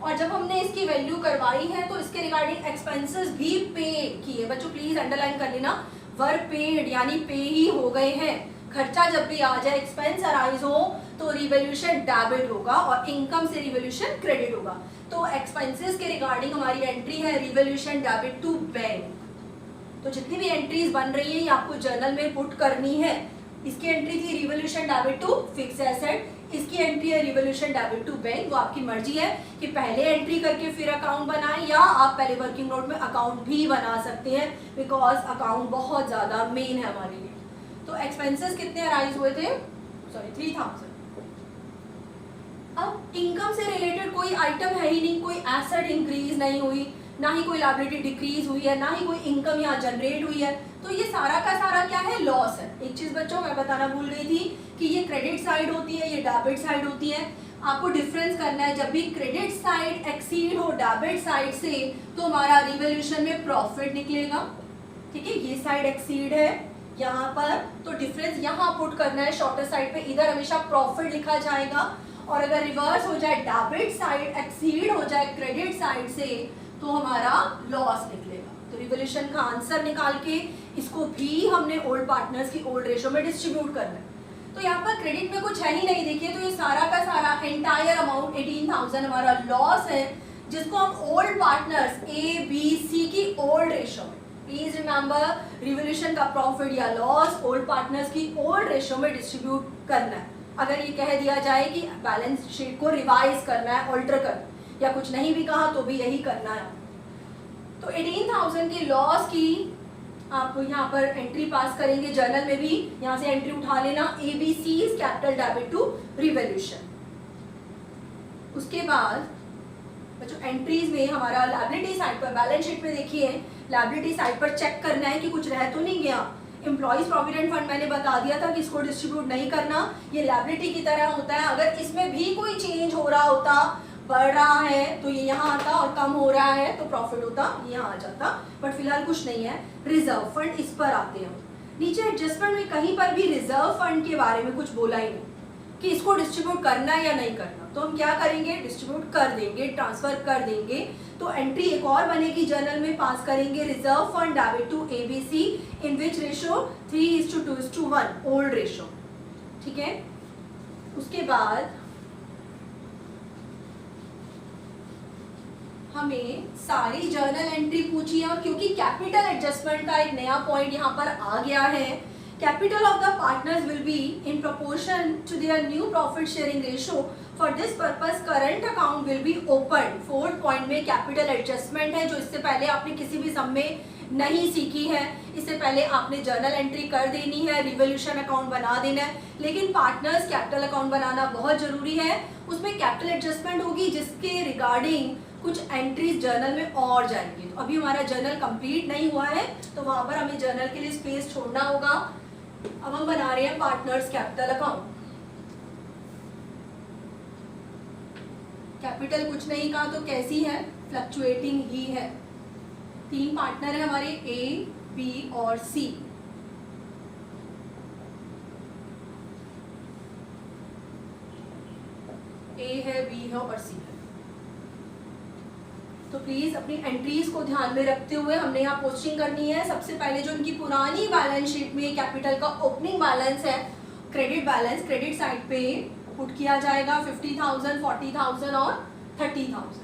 और जब हमने इसकी वैल्यू करवाई है तो इसके रिगार्डिंग एक्सपेंसेस भी पे किए, बच्चों प्लीज अंडरलाइन कर लेना, वर पेड यानी पे ही हो गए हैं। खर्चा जब भी आ जाए, एक्सपेंस अराइज हो तो रिवोल्यूशन डेबिट होगा और इनकम से रिवोल्यूशन क्रेडिट होगा। तो एक्सपेंसेस के रिगार्डिंग हमारी एंट्री है रिवोल्यूशन डेबिट टू बैंक। तो जितनी भी एंट्रीज बन रही है ये आपको जर्नल में पुट करनी है। इसकी एंट्री थी revaluation debit to fixed asset, इसकी एंट्री है रिवोल्यूशन डेबिट टू बैंक। वो आपकी मर्जी है कि पहले एंट्री करके फिर अकाउंट बनाएं, या आप पहले वर्किंग नोट में अकाउंट भी बना सकते हैं, बिकॉज अकाउंट बहुत ज्यादा मेन है हमारे लिए। तो एक्सपेंसेस कितने अराइज हुए थे, सॉरी 3,000। अब इनकम से रिलेटेड कोई आइटम है ही नहीं, कोई एसेट इंक्रीज नहीं हुई, ना ही कोई लायबिलिटी डिक्रीज हुई है, ना ही कोई इनकम यहाँ जनरेट हुई है, तो ये सारा का सारा क्या है, लॉस है। एक चीज बच्चों मैं बताना भूल गई थी कि ये क्रेडिट साइड होती है, ये डेबिट साइड होती है। आपको डिफरेंस करना है, जब भी क्रेडिट साइड एक्सीड हो डेबिट साइड से तो हमारा रिवोल्यूशन में प्रॉफिट निकलेगा, ठीक है। ये साइड एक्सीड है यहाँ पर, तो डिफरेंस यहाँ पुट करना है शॉर्टर साइड पे, इधर हमेशा प्रॉफिट लिखा जाएगा। और अगर रिवर्स हो जाए, डेबिट साइड एक्सीड हो जाए क्रेडिट साइड से, तो हमारा लॉस निकलेगा। तो रिवोल्यूशन का आंसर निकाल के इसको भी हमने ओल्ड पार्टनर्स की ओल्ड रेशो में डिस्ट्रीब्यूट करना है। तो यहाँ पर क्रेडिट में कुछ है ही नहीं, देखिए तो ये सारा का सारा एंटायर अमाउंट 18,000 हमारा लॉस है। जिसको हम old partners A B C की ओल्ड रेशो में, प्लीज रिमेंबर, रिवोल्यूशन का प्रॉफिट या लॉस ओल्ड पार्टनर्स की ओल्ड रेशो में डिस्ट्रीब्यूट करना है। अगर ये कह दिया जाए कि बैलेंस शीट को रिवाइज करना है, ऑल्टर करना, या कुछ नहीं भी कहा तो भी यही करना है। तो 18,000 की लॉस की आप यहाँ पर एंट्री पास करेंगे, जर्नल में भी यहाँ से एंट्री उठा लेना, ABC is capital debit to revolution. उसके बाद बच्चों एंट्रीज में हमारा लायबिलिटी साइड पर, बैलेंस शीट में देखिए लायबिलिटी साइड पर चेक करना है कि कुछ रह तो नहीं गया। एम्प्लॉइज प्रोविडेंट फंड मैंने बता दिया था कि इसको डिस्ट्रीब्यूट नहीं करना, ये लायबिलिटी की तरह होता है। अगर इसमें भी कोई चेंज हो रहा होता, बढ़ रहा है तो ये यहाँ आता, और कम हो रहा है तो प्रॉफिट होता यहाँ आ जाता, बट फिलहाल कुछ नहीं है। रिजर्व फंड, इस पर आते हैं। नीचे एडजस्टमेंट में कहीं पर भी रिजर्व फंड के बारे में कुछ बोला ही नहीं कि इसको डिस्ट्रीब्यूट करना है या नहीं करना, तो हम क्या करेंगे, डिस्ट्रीब्यूट कर देंगे, ट्रांसफर कर देंगे। तो एंट्री एक और बनेगी जर्नल में, पास करेंगे reserve fund debit to ABC in which ratio 3:2:1 old ratio, ठीक है। उसके बाद हमें सारी जर्नल एंट्री पूछी है, क्योंकि कैपिटल एडजस्टमेंट का एक नया पॉइंट यहाँ पर आ गया है। Capital of the partners will be in proportion to their new profit sharing ratio. For this purpose current account will be open. Fourth point में कैपिटल एडजस्टमेंट है, जो इससे पहले आपने किसी भी सम में नहीं सीखी है। इससे पहले आपने जर्नल एंट्री कर देनी है, रिवोल्यूशन अकाउंट बना देना है, लेकिन पार्टनर्स कैपिटल अकाउंट बनाना बहुत जरूरी है। उसमें कैपिटल एडजस्टमेंट होगी जिसके रिगार्डिंग कुछ एंट्रीज जर्नल में और जाएंगी। तो अभी हमारा जर्नल कंप्लीट नहीं हुआ है, तो वहां पर हमें जर्नल के लिए स्पेस छोड़ना होगा। अब हम बना रहे हैं पार्टनर्स कैपिटल अकाउंट। कैपिटल कुछ नहीं कहा तो कैसी है, फ्लक्चुएटिंग ही है। 3 पार्टनर है हमारे, A, B और C। A है, B है और C है। तो प्लीज अपनी एंट्रीज को ध्यान में रखते हुए हमने यहाँ पोस्टिंग करनी है। सबसे पहले जो इनकी पुरानी बैलेंस शीट में कैपिटल का ओपनिंग बैलेंस है, क्रेडिट बैलेंस, क्रेडिट साइड पे पुट किया जाएगा 50,000, 40,000 और 30,000।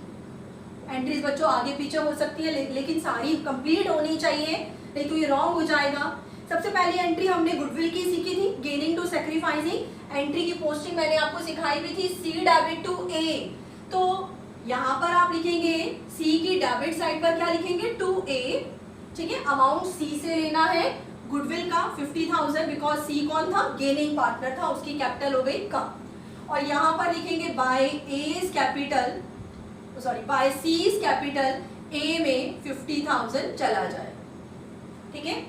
एंट्रीज बच्चों आगे पीछे हो सकती है, लेकिन सारी कंप्लीट होनी चाहिए, नहीं तो ये रॉन्ग हो जाएगा। सबसे पहली एंट्री हमने गुडविल की सीखी थी, गेनिंग टू सैक्रिफाइसिंग। एंट्री की पोस्टिंग मैंने आपको सिखाई भी थी, C डेबिट टू A। तो यहाँ पर आप लिखेंगे C की डेबिट साइड पर क्या लिखेंगे, 2A, ठीक है। अमाउंट C से लेना है, गुडविल का 50,000, बिकॉज C कौन था, गेनिंग पार्टनर था, उसकी कैपिटल हो गई कम। और यहाँ पर लिखेंगे by A's capital, sorry by C's capital A में 50,000 चला जाए, ठीक है।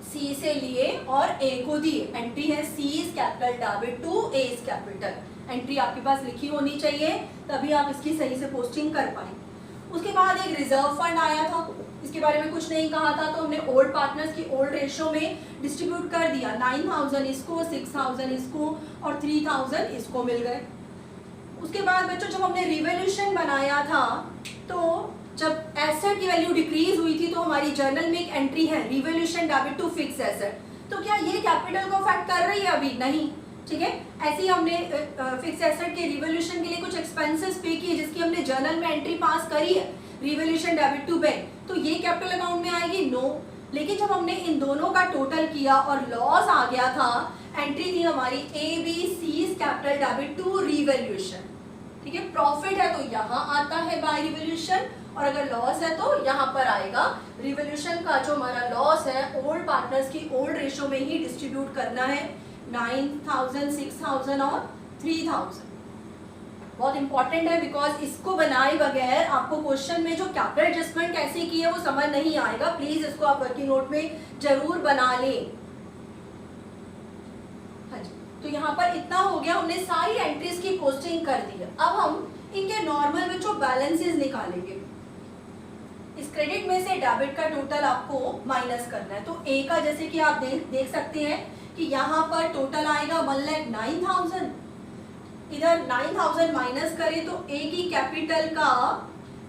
C से लिए और A को दिए, एंट्री है C's capital debit to A's capital. Entry आपके पास लिखी होनी चाहिए, तभी आप इसकी सही से पोस्टिंग कर पाएंगे। उसके बाद एक रिजर्व फंड आया था, इसके बारे में कुछ नहीं कहा था, तो हमने ओल्ड पार्टनर्स की ओल्ड रेशो में डिस्ट्रीब्यूट कर दिया। 9,000 इसको, 6,000 इसको और 3,000 इसको मिल गए। उसके बाद बच्चों जब हमने रिवोल्यूशन बनाया था, तो जब एसेट की वैल्यू डिक्रीज हुई थी, तो हमारी जर्नल में एक एंट्री है revaluation debit to fixed asset. तो क्या ये कैपिटल को अफेक्ट कर रही है, अभी नहीं, ठीक है। ऐसे ही हमने फिक्स एसेट के रिवोल्यूशन के लिए कुछ एक्सपेंसेस पे किए, जिसकी हमने जर्नल में एंट्री पास करी है, रिवोल्यूशन डेबिट टू बैंक। तो ये कैपिटल अकाउंट में आएगी, नो। लेकिन जब हमने इन दोनों का टोटल किया और लॉस आ गया था, एंट्री थी हमारी ABC's capital debit to revolution, ठीक है। प्रॉफिट है तो यहाँ आता है बाय रिवोल्यूशन, और अगर लॉस है तो यहाँ पर आएगा। रिवोल्यूशन का जो हमारा लॉस है, ओल्ड पार्टनर्स की ओल्ड रेशो में ही डिस्ट्रीब्यूट करना है, 9,000, 6,000 और 3,000। बहुत इंपॉर्टेंट है, बिकॉज इसको बनाए बगैर आपको क्वेश्चन में जो कैपिटल एडजस्टमेंट कैसे की है वो समझ नहीं आएगा। प्लीज इसको आप वर्किंग नोट में जरूर बना लें। हाँ जी, तो यहाँ पर इतना हो गया, हमने सारी एंट्रीज की पोस्टिंग कर दी है। अब हम इनके नॉर्मल में जो बैलेंसेस निकालेंगे, इस क्रेडिट में से डेबिट का टोटल आपको माइनस करना है। तो A का जैसे कि आप देख सकते हैं कि यहाँ पर टोटल आएगा 1,09,000। इधर 9,000 माइनस करें तो A की कैपिटल का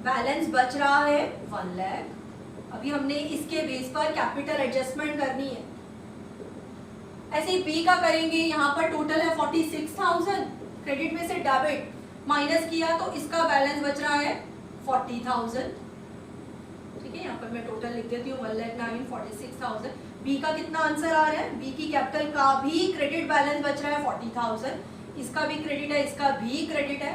बैलेंस बच रहा है 1 लाख। अभी हमने इसके बेस पर कैपिटल एडजस्टमेंट करनी है। ऐसे ही B का करेंगे, यहाँ पर टोटल है 46,000, क्रेडिट में से डेबिट माइनस किया तो इसका बैलेंस बच रहा है 40,000, ठीक है। यहाँ पर मैं टोटल लिख देती हूँ 1,09,46,000। बी का कितना आंसर आ रहा है? बी की कैपिटल का भी क्रेडिट बैलेंस बच रहा है 40,000, इसका भी क्रेडिट है, इसका भी क्रेडिट है।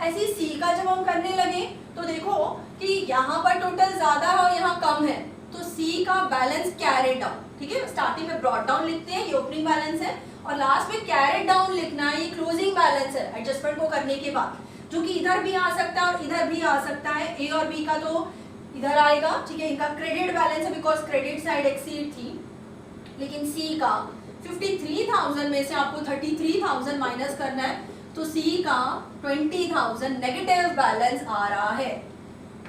ऐसे ही सी का जब हम करने लगे तो देखो कि यहाँ पर टोटल ज्यादा है और यहाँ कम है, तो सी का बैलेंस कैरेड डाउन, ठीक है। स्टार्टिंग में ब्रॉट डाउन लिखते हैं, ये ओपनिंग बैलेंस है, और लास्ट में कैरेड डाउन लिखना है, ये क्लोजिंग बैलेंस है एडजस्टमेंट को करने के बाद, जो कि इधर भी आ सकता है और इधर भी आ सकता है। ए और बी का तो इधर आएगा, ठीक है, इनका क्रेडिट बैलेंस है बिकॉज क्रेडिट साइड एक्सीड थी। लेकिन सी का 53,000 में से आपको 33,000 माइनस करना है, तो सी का 20,000 नेगेटिव बैलेंस आ रहा है,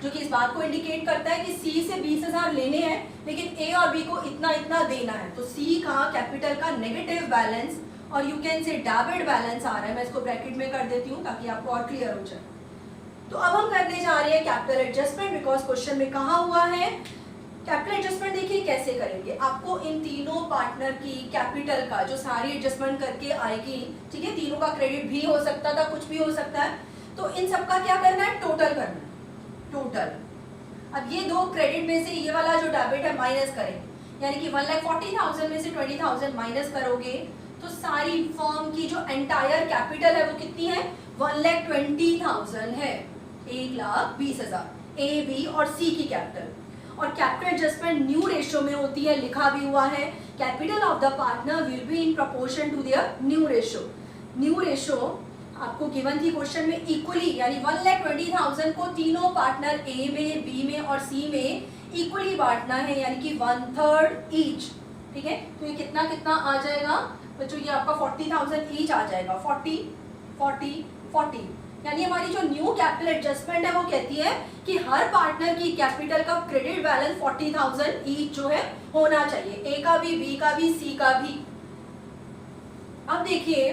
जो कि इस बात को इंडिकेट करता है कि सी से 20,000 लेने हैं लेकिन ए और बी को इतना इतना देना है। तो सी का कैपिटल का नेगेटिव बैलेंस और you can say debit balance आ रहा है। मैं इसको ब्रैकेट में कर देती हूँ ताकि आपको और क्लियर हो जाए। तो अब हम करने जा रहे हैं कैपिटल एडजस्टमेंट, बिकॉज क्वेश्चन में कहा हुआ है कैपिटल एडजस्टमेंट। देखिए कैसे करेंगे, आपको इन तीनों पार्टनर की कैपिटल का जो सारी एडजस्टमेंट करके आएगी, ठीक है, तीनों का क्रेडिट भी हो सकता था, कुछ भी हो सकता है, तो इन सबका क्या करना है? टोटल करना है, टोटल। अब ये दो क्रेडिट में से ये वाला जो डेबिट है माइनस करेंगे, यानी कि 1,40,000 में से 20,000 माइनस करोगे तो सारी फर्म की जो एंटायर कैपिटल है वो कितनी है? 1,20,000 है, 1,20,000 ए, बी और सी की कैपिटल। और कैपिटल एडजस्टमेंट न्यू रेशियो में होती है, लिखा भी हुआ है capital of the partner will be in proportion to their new ratio. New ratio आपको गिवन थी क्वेश्चन में इक्वली, यानी 1,20,000 को तीनों पार्टनर ए में, बी में और सी में इक्वली बांटना है, यानी कि 1/3 ईच, ठीक है। तो ये कितना कितना आ जाएगा बच्चों? ये आपका 40,000 ईच आ जाएगा, 40 40 40, यानी हमारी जो न्यू कैपिटल एडजस्टमेंट है वो कहती है कि हर पार्टनर की कैपिटल का क्रेडिट बैलेंस 40,000 ईच जो है होना चाहिए, ए का भी, बी का भी, सी का भी। अब देखिए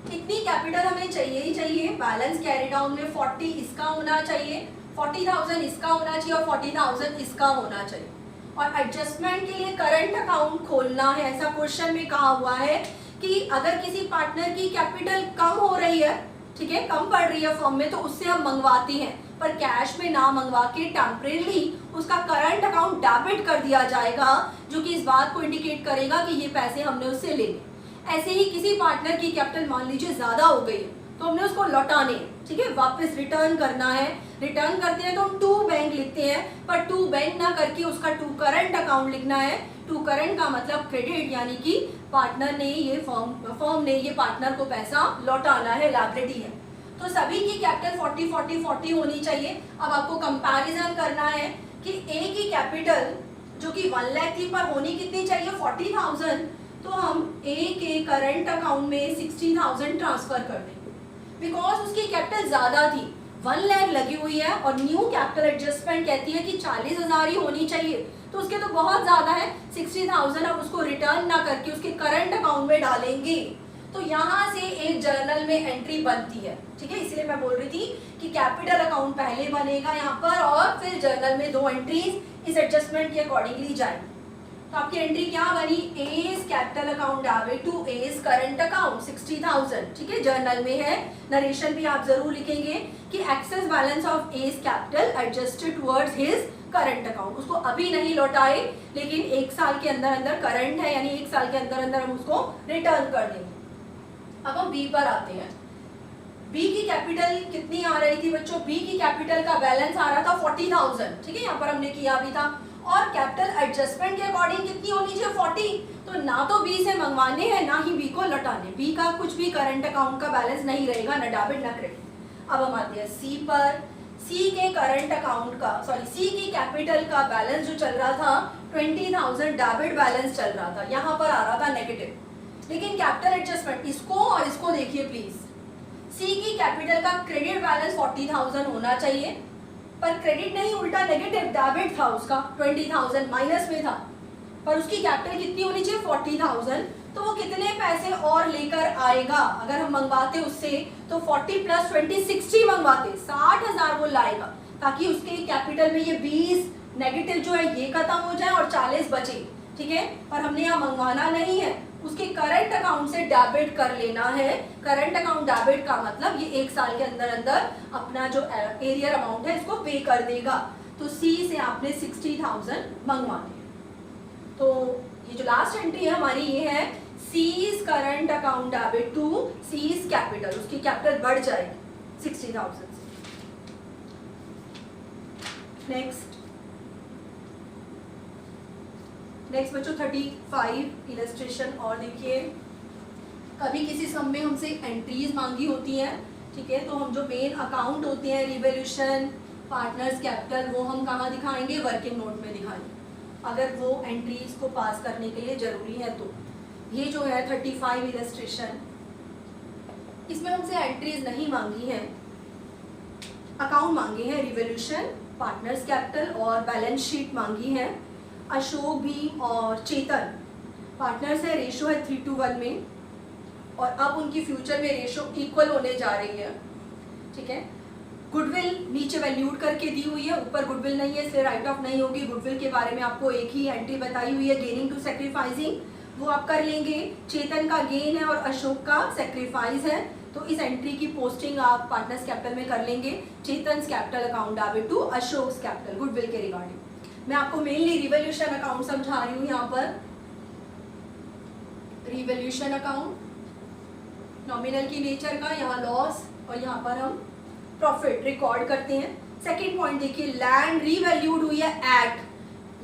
कितनी कैपिटल हमें चाहिए ही चाहिए, बैलेंस कैरी डाउन में 40 इसका होना चाहिए, 40,000 इसका होना चाहिए और 40,000 इसका होना चाहिए। और एडजस्टमेंट के लिए करंट अकाउंट खोलना है, ऐसा क्वेश्चन में कहा हुआ है कि अगर किसी पार्टनर की कैपिटल कम हो रही है, ठीक है, कम पड़ रही है फर्म में, तो उससे हम मंगवाते हैं, पर कैश में ना मंगवा के टेम्परेरी उसका करंट अकाउंट डेबिट कर दिया जाएगा, जो कि इस बात को इंडिकेट करेगा कि ये पैसे हमने उससे ले लिए। ऐसे ही किसी पार्टनर की कैपिटल मान लीजिए ज्यादा हो गई है तो हमने उसको लौटाने, ठीक है, वापस रिटर्न करना है। रिटर्न करते हैं तो हम टू बैंक लिखते हैं, पर टू बैंक ना करके उसका टू करंट अकाउंट लिखना है। टू करंट का मतलब क्रेडिट, यानी कि पार्टनर ने ये फर्म ने ये पार्टनर को पैसा लौटाना है, लायबिलिटी है। तो सभी की कैपिटल 40 40 40 होनी चाहिए। अब आपको कंपैरिजन करना है कि ए की कैपिटल जो कि 1 लाख थी पर होनी कितनी चाहिए? 40,000। तो हम ए के करंट अकाउंट में 60,000 ट्रांसफर कर देंगे, बिकॉज उसकी कैपिटल ज्यादा थी, 1 लाख लगी हुई है और न्यू कैपिटल एडजस्टमेंट कहती है कि 40,000 ही होनी चाहिए, तो उसके तो बहुत ज्यादा है 60,000। अब उसको रिटर्न ना करके उसके करंट अकाउंट में डालेंगे, तो यहाँ से एक जर्नल में एंट्री बनती है, ठीक है। इसलिए मैं बोल रही थी कि कैपिटल अकाउंट पहले बनेगा यहाँ पर और फिर जर्नल में 2 एंट्रीज इस एडजस्टमेंट के अकॉर्डिंगली जाएंगी। तो आपकी एंट्री क्या बनी? A's capital account debit to A's current account 60,000, ठीक है, जर्नल में है। नरेशन भी आप जरूर लिखेंगे कि excess balance of A's capital adjusted towards his current account. उसको अभी नहीं लौटाए, लेकिन 1 साल के अंदर अंदर करंट है, यानी 1 साल के अंदर अंदर हम उसको रिटर्न कर देंगे। अब हम बी पर आते हैं। बी की कैपिटल कितनी आ रही थी बच्चों? बी की कैपिटल का बैलेंस आ रहा था 40,000, ठीक है, यहाँ पर हमने किया भी था। और कैपिटल एडजस्टमेंट के अकॉर्डिंग कितनी होनी चाहिए? 40। तो ना तो बी से मंगवाने हैं ना ही बी को लौटाने, बी का कुछ भी करंट अकाउंट का बैलेंस नहीं रहेगा, ना डेबिट ना क्रेडिट। अब हम आते हैं सी पर। सी के करंट अकाउंट का, सॉरी, सी की कैपिटल का बैलेंस जो चल रहा था 20,000 डेबिट बैलेंस चल रहा था, यहाँ पर आ रहा था नेगेटिव। लेकिन कैपिटल एडजस्टमेंट, इसको और इसको देखिए प्लीज। सी की कैपिटल का क्रेडिट बैलेंस 40,000 होना चाहिए, पर क्रेडिट नहीं, उल्टा नेगेटिव डेबिट था उसका, 20,000 माइनस में था, पर उसकी कैपिटल कितनी होनी चाहिए? 40,000। तो वो कितने पैसे और लेकर आएगा? अगर हम मंगवाते उससे तो 40 + 20 60 मंगवाते, 60,000 वो लाएगा, ताकि उसके कैपिटल में ये 20 नेगेटिव जो है ये खत्म हो जाए और 40 बचे। ठीक है, पर हमने यहाँ मंगवाना नहीं है, उसके करंट अकाउंट से डेबिट कर लेना है। करंट अकाउंट डेबिट का मतलब ये 1 साल के अंदर अंदर अपना जो एरियर अमाउंट है इसको पे कर देगा। तो सी से आपने 60,000 मंगवाने। तो ये जो लास्ट एंट्री है हमारी ये है C's current account debit to C's capital, उसकी कैपिटल बढ़ जाएगी 60,000 से। नेक्स्ट बच्चों 35 इलस्ट्रेशन। और देखिए कभी किसी सम में हमसे एंट्रीज मांगी होती हैं, ठीक है, तो हम जो मेन अकाउंट होते हैं रिवोल्यूशन, पार्टनर्स, कैपिटल, वो हम कहाँ दिखाएंगे, वर्किंग नोट में दिखाएंगे, अगर वो एंट्रीज को पास करने के लिए जरूरी है। तो ये जो है 35 इलस्ट्रेशन, इसमें हमसे एंट्रीज नहीं मांगी है, अकाउंट मांगे हैं, रिवोल्यूशन, पार्टनर्स कैपिटल और बैलेंस शीट मांगी है। अशोक, भीम और चेतन पार्टनर्स है, रेशो है 3:1 में, और अब उनकी फ्यूचर में रेशो इक्वल होने जा रही है, ठीक है। गुडविल नीचे वैल्यूड करके दी हुई है, ऊपर गुडविल नहीं है इसलिए राइट ऑफ नहीं होगी। गुडविल के बारे में आपको एक ही एंट्री बताई हुई है, गेनिंग टू सेक्रीफाइसिंग, वो आप कर लेंगे। चेतन का गेन है और अशोक का सेक्रीफाइस है, तो इस एंट्री की पोस्टिंग आप पार्टनर्स कैपिटल में कर लेंगे। Chetan capital account debit to Ashok capital goodwill के रिगार्डिंग। मैं आपको मेनली रिवोल्यूशन अकाउंट समझा रही हूँ यहाँ पर। रिवोल्यूशन अकाउंट नॉमिनल की नेचर का, यहाँ लॉस और यहाँ पर हम प्रॉफिट रिकॉर्ड करते हैं। सेकेंड पॉइंट देखिए, लैंड रीवैल्यूड हुई है एट,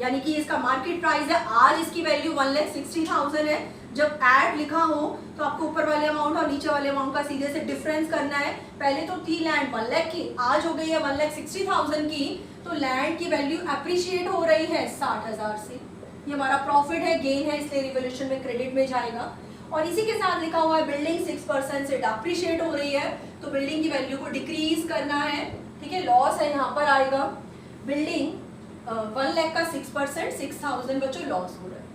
यानी कि इसका मार्केट प्राइस है, आज इसकी वैल्यू 1,60,000 है। जब एट लिखा हो तो आपको ऊपर वाले अमाउंट और नीचे वाले अमाउंट का सीधे से डिफरेंस करना है। पहले तो थी लैंड 1 लाख की, आज हो गई है 1,60,000 की, तो लैंड की वैल्यू अप्रिशिएट हो रही है 60,000 से। ये हमारा प्रॉफिट है, गेन है, इसलिए रिवोल्यूशन में क्रेडिट में जाएगा। और इसी के साथ लिखा हुआ है बिल्डिंग 6% से अप्रिशिएट हो रही है, तो बिल्डिंग की वैल्यू को डिक्रीज करना है, ठीक है, लॉस है यहाँ पर आएगा। बिल्डिंग 1 लाख का 6%, 6,000 बच्चों लॉस हो रहा है।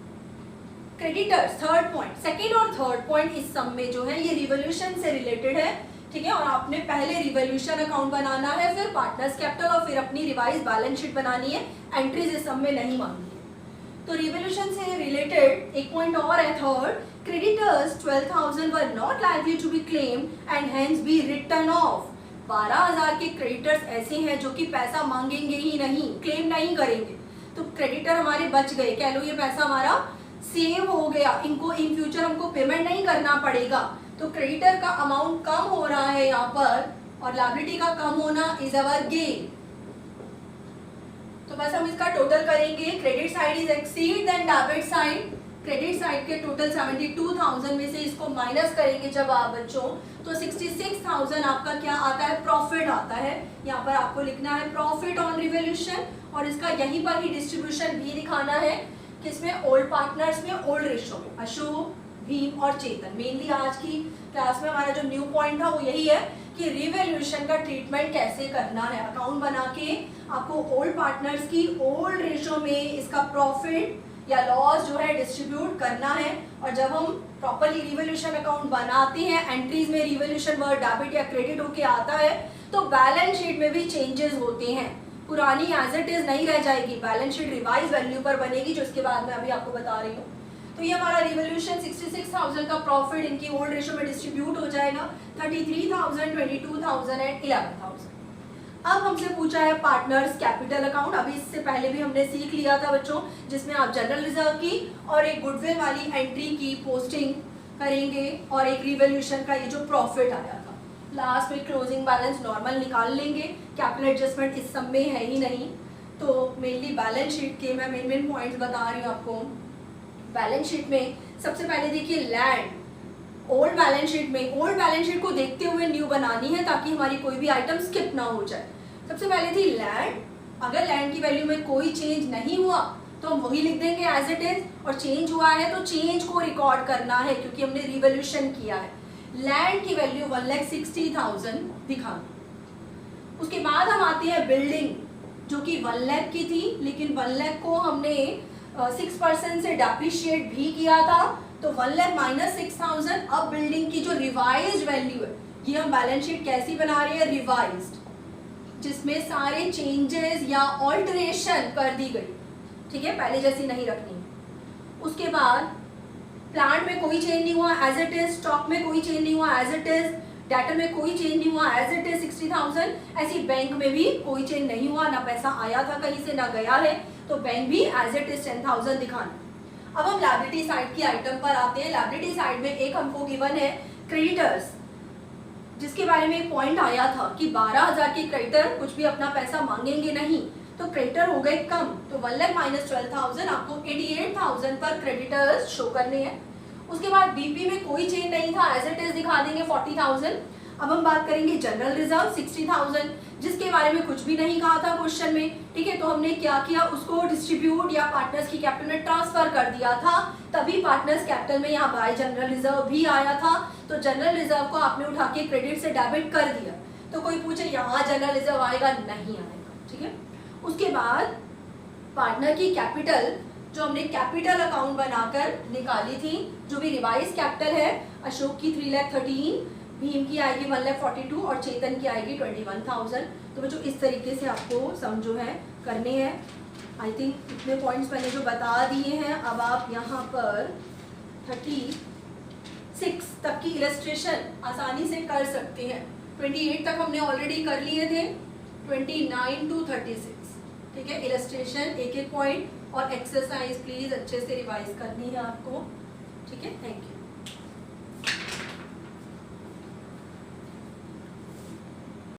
क्रेडिटर्स थर्ड पॉइंट, सेकेंड और थर्ड पॉइंट इस सम में जो है ये रिवोल्यूशन से रिलेटेड है, ठीक है, और आपने पहले रिवोल्यूशन अकाउंट बनाना है, फिर पार्टनर्स कैपिटल और फिर अपनी रिवाइज बैलेंस शीट बनानी है। एंट्रीज इस सम में नहीं मांगी है। तो रिवोल्यूशन से रिलेटेड एक पॉइंट और है third, creditors 12,000 were not likely to be claimed and hence be written off. 12,000 के क्रेडिटर्स ऐसे हैं जो कि पैसा मांगेंगे ही नहीं, क्लेम नहीं करेंगे, तो क्रेडिटर हमारे बच गए, कह लो ये पैसा हमारा सेव हो गया, इनको इन फ्यूचर हमको पेमेंट नहीं करना पड़ेगा। तो क्रेडिटर का अमाउंट कम हो रहा है यहाँ पर, और लायबिलिटी का कम होना इज अवर गेन। तो बस हम इसका टोटल करेंगे, credit side is exceed than debit side. Credit side के टोटल 72,000 में से इसको माइनस करेंगे जब आप बच्चों, तो 66,000 आपका क्या आता है, प्रॉफिट आता है। यहाँ पर आपको लिखना है प्रॉफिट ऑन रिवोल्यूशन, और इसका यहीं पर ही डिस्ट्रीब्यूशन भी दिखाना है, किसमें, ओल्ड पार्टनर्स में, ओल्ड रेशो में, अशोक, भीम और चेतन। मेनली आज की क्लास में हमारा जो न्यू पॉइंट था वो यही है कि रिवोल्यूशन का ट्रीटमेंट कैसे करना है। अकाउंट बना के आपको ओल्ड पार्टनर्स की ओल्ड रेशो में इसका प्रॉफिट या लॉस जो है डिस्ट्रीब्यूट करना है। और जब हम प्रॉपरली रिवोल्यूशन अकाउंट बनाते हैं, एंट्रीज में रिवोल्यूशन वर्ड डेबिट या क्रेडिट होके आता है, तो बैलेंस शीट में भी चेंजेस होते हैं, पुरानी एज इट इज नहीं रह जाएगी, बैलेंस शीट रिवाइज वैल्यू पर बनेगी, जो इसके बाद में अभी आपको बता रही हूँ। तो ये हमारा रिवोल्यूशन 66,000 का प्रॉफिट इनकी ओल्ड रेशो में डिस्ट्रीब्यूट हो जाएगा, 33,000, 22,000 एंड 11,000। अब हमसे पूछा है पार्टनर्स कैपिटल अकाउंट। अभी इससे पहले भी हमने सीख लिया था बच्चों, जिसमें आप जनरल रिजर्व की और एक गुडविल वाली एंट्री की पोस्टिंग करेंगे, और एक रिवोल्यूशन का ये जो प्रॉफिट आया था, लास्ट में क्लोजिंग बैलेंस नॉर्मल निकाल लेंगे। कैपिटल एडजस्टमेंट इस सब में है ही नहीं, तो मेनली बैलेंस शीट के मैं मेन पॉइंट्स बता रही हूँ आपको। बैलेंस शीट में सबसे पहले देखिए लैंड, ओल्ड बैलेंस शीट में, ओल्ड बैलेंस शीट को देखते हुए न्यू बनानी है ताकि हमारी कोई भी आइटम स्किप ना हो जाए। सबसे पहले थी लैंड, अगर लैंड की वैल्यू में कोई चेंज नहीं हुआ तो हम वही लिख देंगे एज इट इज, और चेंज हुआ है तो चेंज को रिकॉर्ड करना है क्योंकि हमने रिवोल्यूशन किया है। लैंड की वैल्यू 1,60,000 दिखा। उसके बाद हम आते हैं बिल्डिंग, जो कि 1 लाख की थी, लेकिन 1 लाख को हमने 6% से डेप्रिशिएट भी किया था, तो 1 लाख माइनस 6,000। अब बिल्डिंग की जो रिवाइज्ड वैल्यू है, ये हम बैलेंस शीट कैसी बना रहे हैं, रिवाइज्ड, जिसमें सारे चेंजेस या ऑल्टरेशन कर दी गई, ठीक है, पहले जैसी नहीं रखनी। उसके बाद प्लांट में कोई चेंज नहीं हुआ एज इट इज, स्टॉक में कोई चेंज नहीं हुआ एज इट इज, डेटर में कोई चेंज नहीं हुआ एज इट इज 60,000। ऐसी बैंक में भी कोई चेंज नहीं हुआ, ना पैसा आया था कहीं से ना गया है, तो बैंक भी एज इट इज 10,000 दिखाना। अब हम लायबिलिटी साइड की आइटम पर आते हैं। लायबिलिटी साइड में एक हमको गिवन है क्रेडिटर्स, जिसके बारे में एक पॉइंट आया था कि 12,000 के क्रेडिटर कुछ भी अपना पैसा मांगेंगे नहीं, तो क्रेडिटर हो गए कम, तो 1 लाख माइनस 12,000 आपको 88,000 पर क्रेडिटर्स शो करने हैं। उसके बाद बीपी में कोई चेंज नहीं था, एज इट इज दिखा देंगे 40,000। अब हम बात करेंगे जनरल रिजर्व 60,000, जिसके बारे में कुछ भी नहीं कहा था क्वेश्चन में, ठीक है। तो हमने क्या किया, उसको डिस्ट्रीब्यूट या पार्टनर्स की कैपिटल में ट्रांसफर कर दिया था, तभी पार्टनर्स कैपिटल में यहाँ बाय जनरल रिजर्व भी आया था। तो जनरल रिजर्व को आपने उठा के क्रेडिट से डेबिट कर दिया, तो कोई पूछे यहाँ जनरल रिजर्व आएगा, नहीं आएगा, ठीक है। उसके बाद पार्टनर की कैपिटल जो हमने कैपिटल अकाउंट बनाकर निकाली थी, जो भी रिवाइज कैपिटल है, अशोक की 3,13,000, भीम की आएगी 1,42,000 और चेतन की आएगी 21,000। तो बच्चों इस तरीके से आपको सम जो है करने हैं। आई थिंक इतने पॉइंट्स मैंने जो बता दिए हैं, अब आप यहाँ पर 36 तक की इलस्ट्रेशन आसानी से कर सकते हैं। 28 तक हमने ऑलरेडी कर लिए थे, 29 to 36, ठीक है। इलस्ट्रेशन एक एक पॉइंट और एक्सरसाइज प्लीज अच्छे से रिवाइज करनी है आपको, ठीक है। Thank you.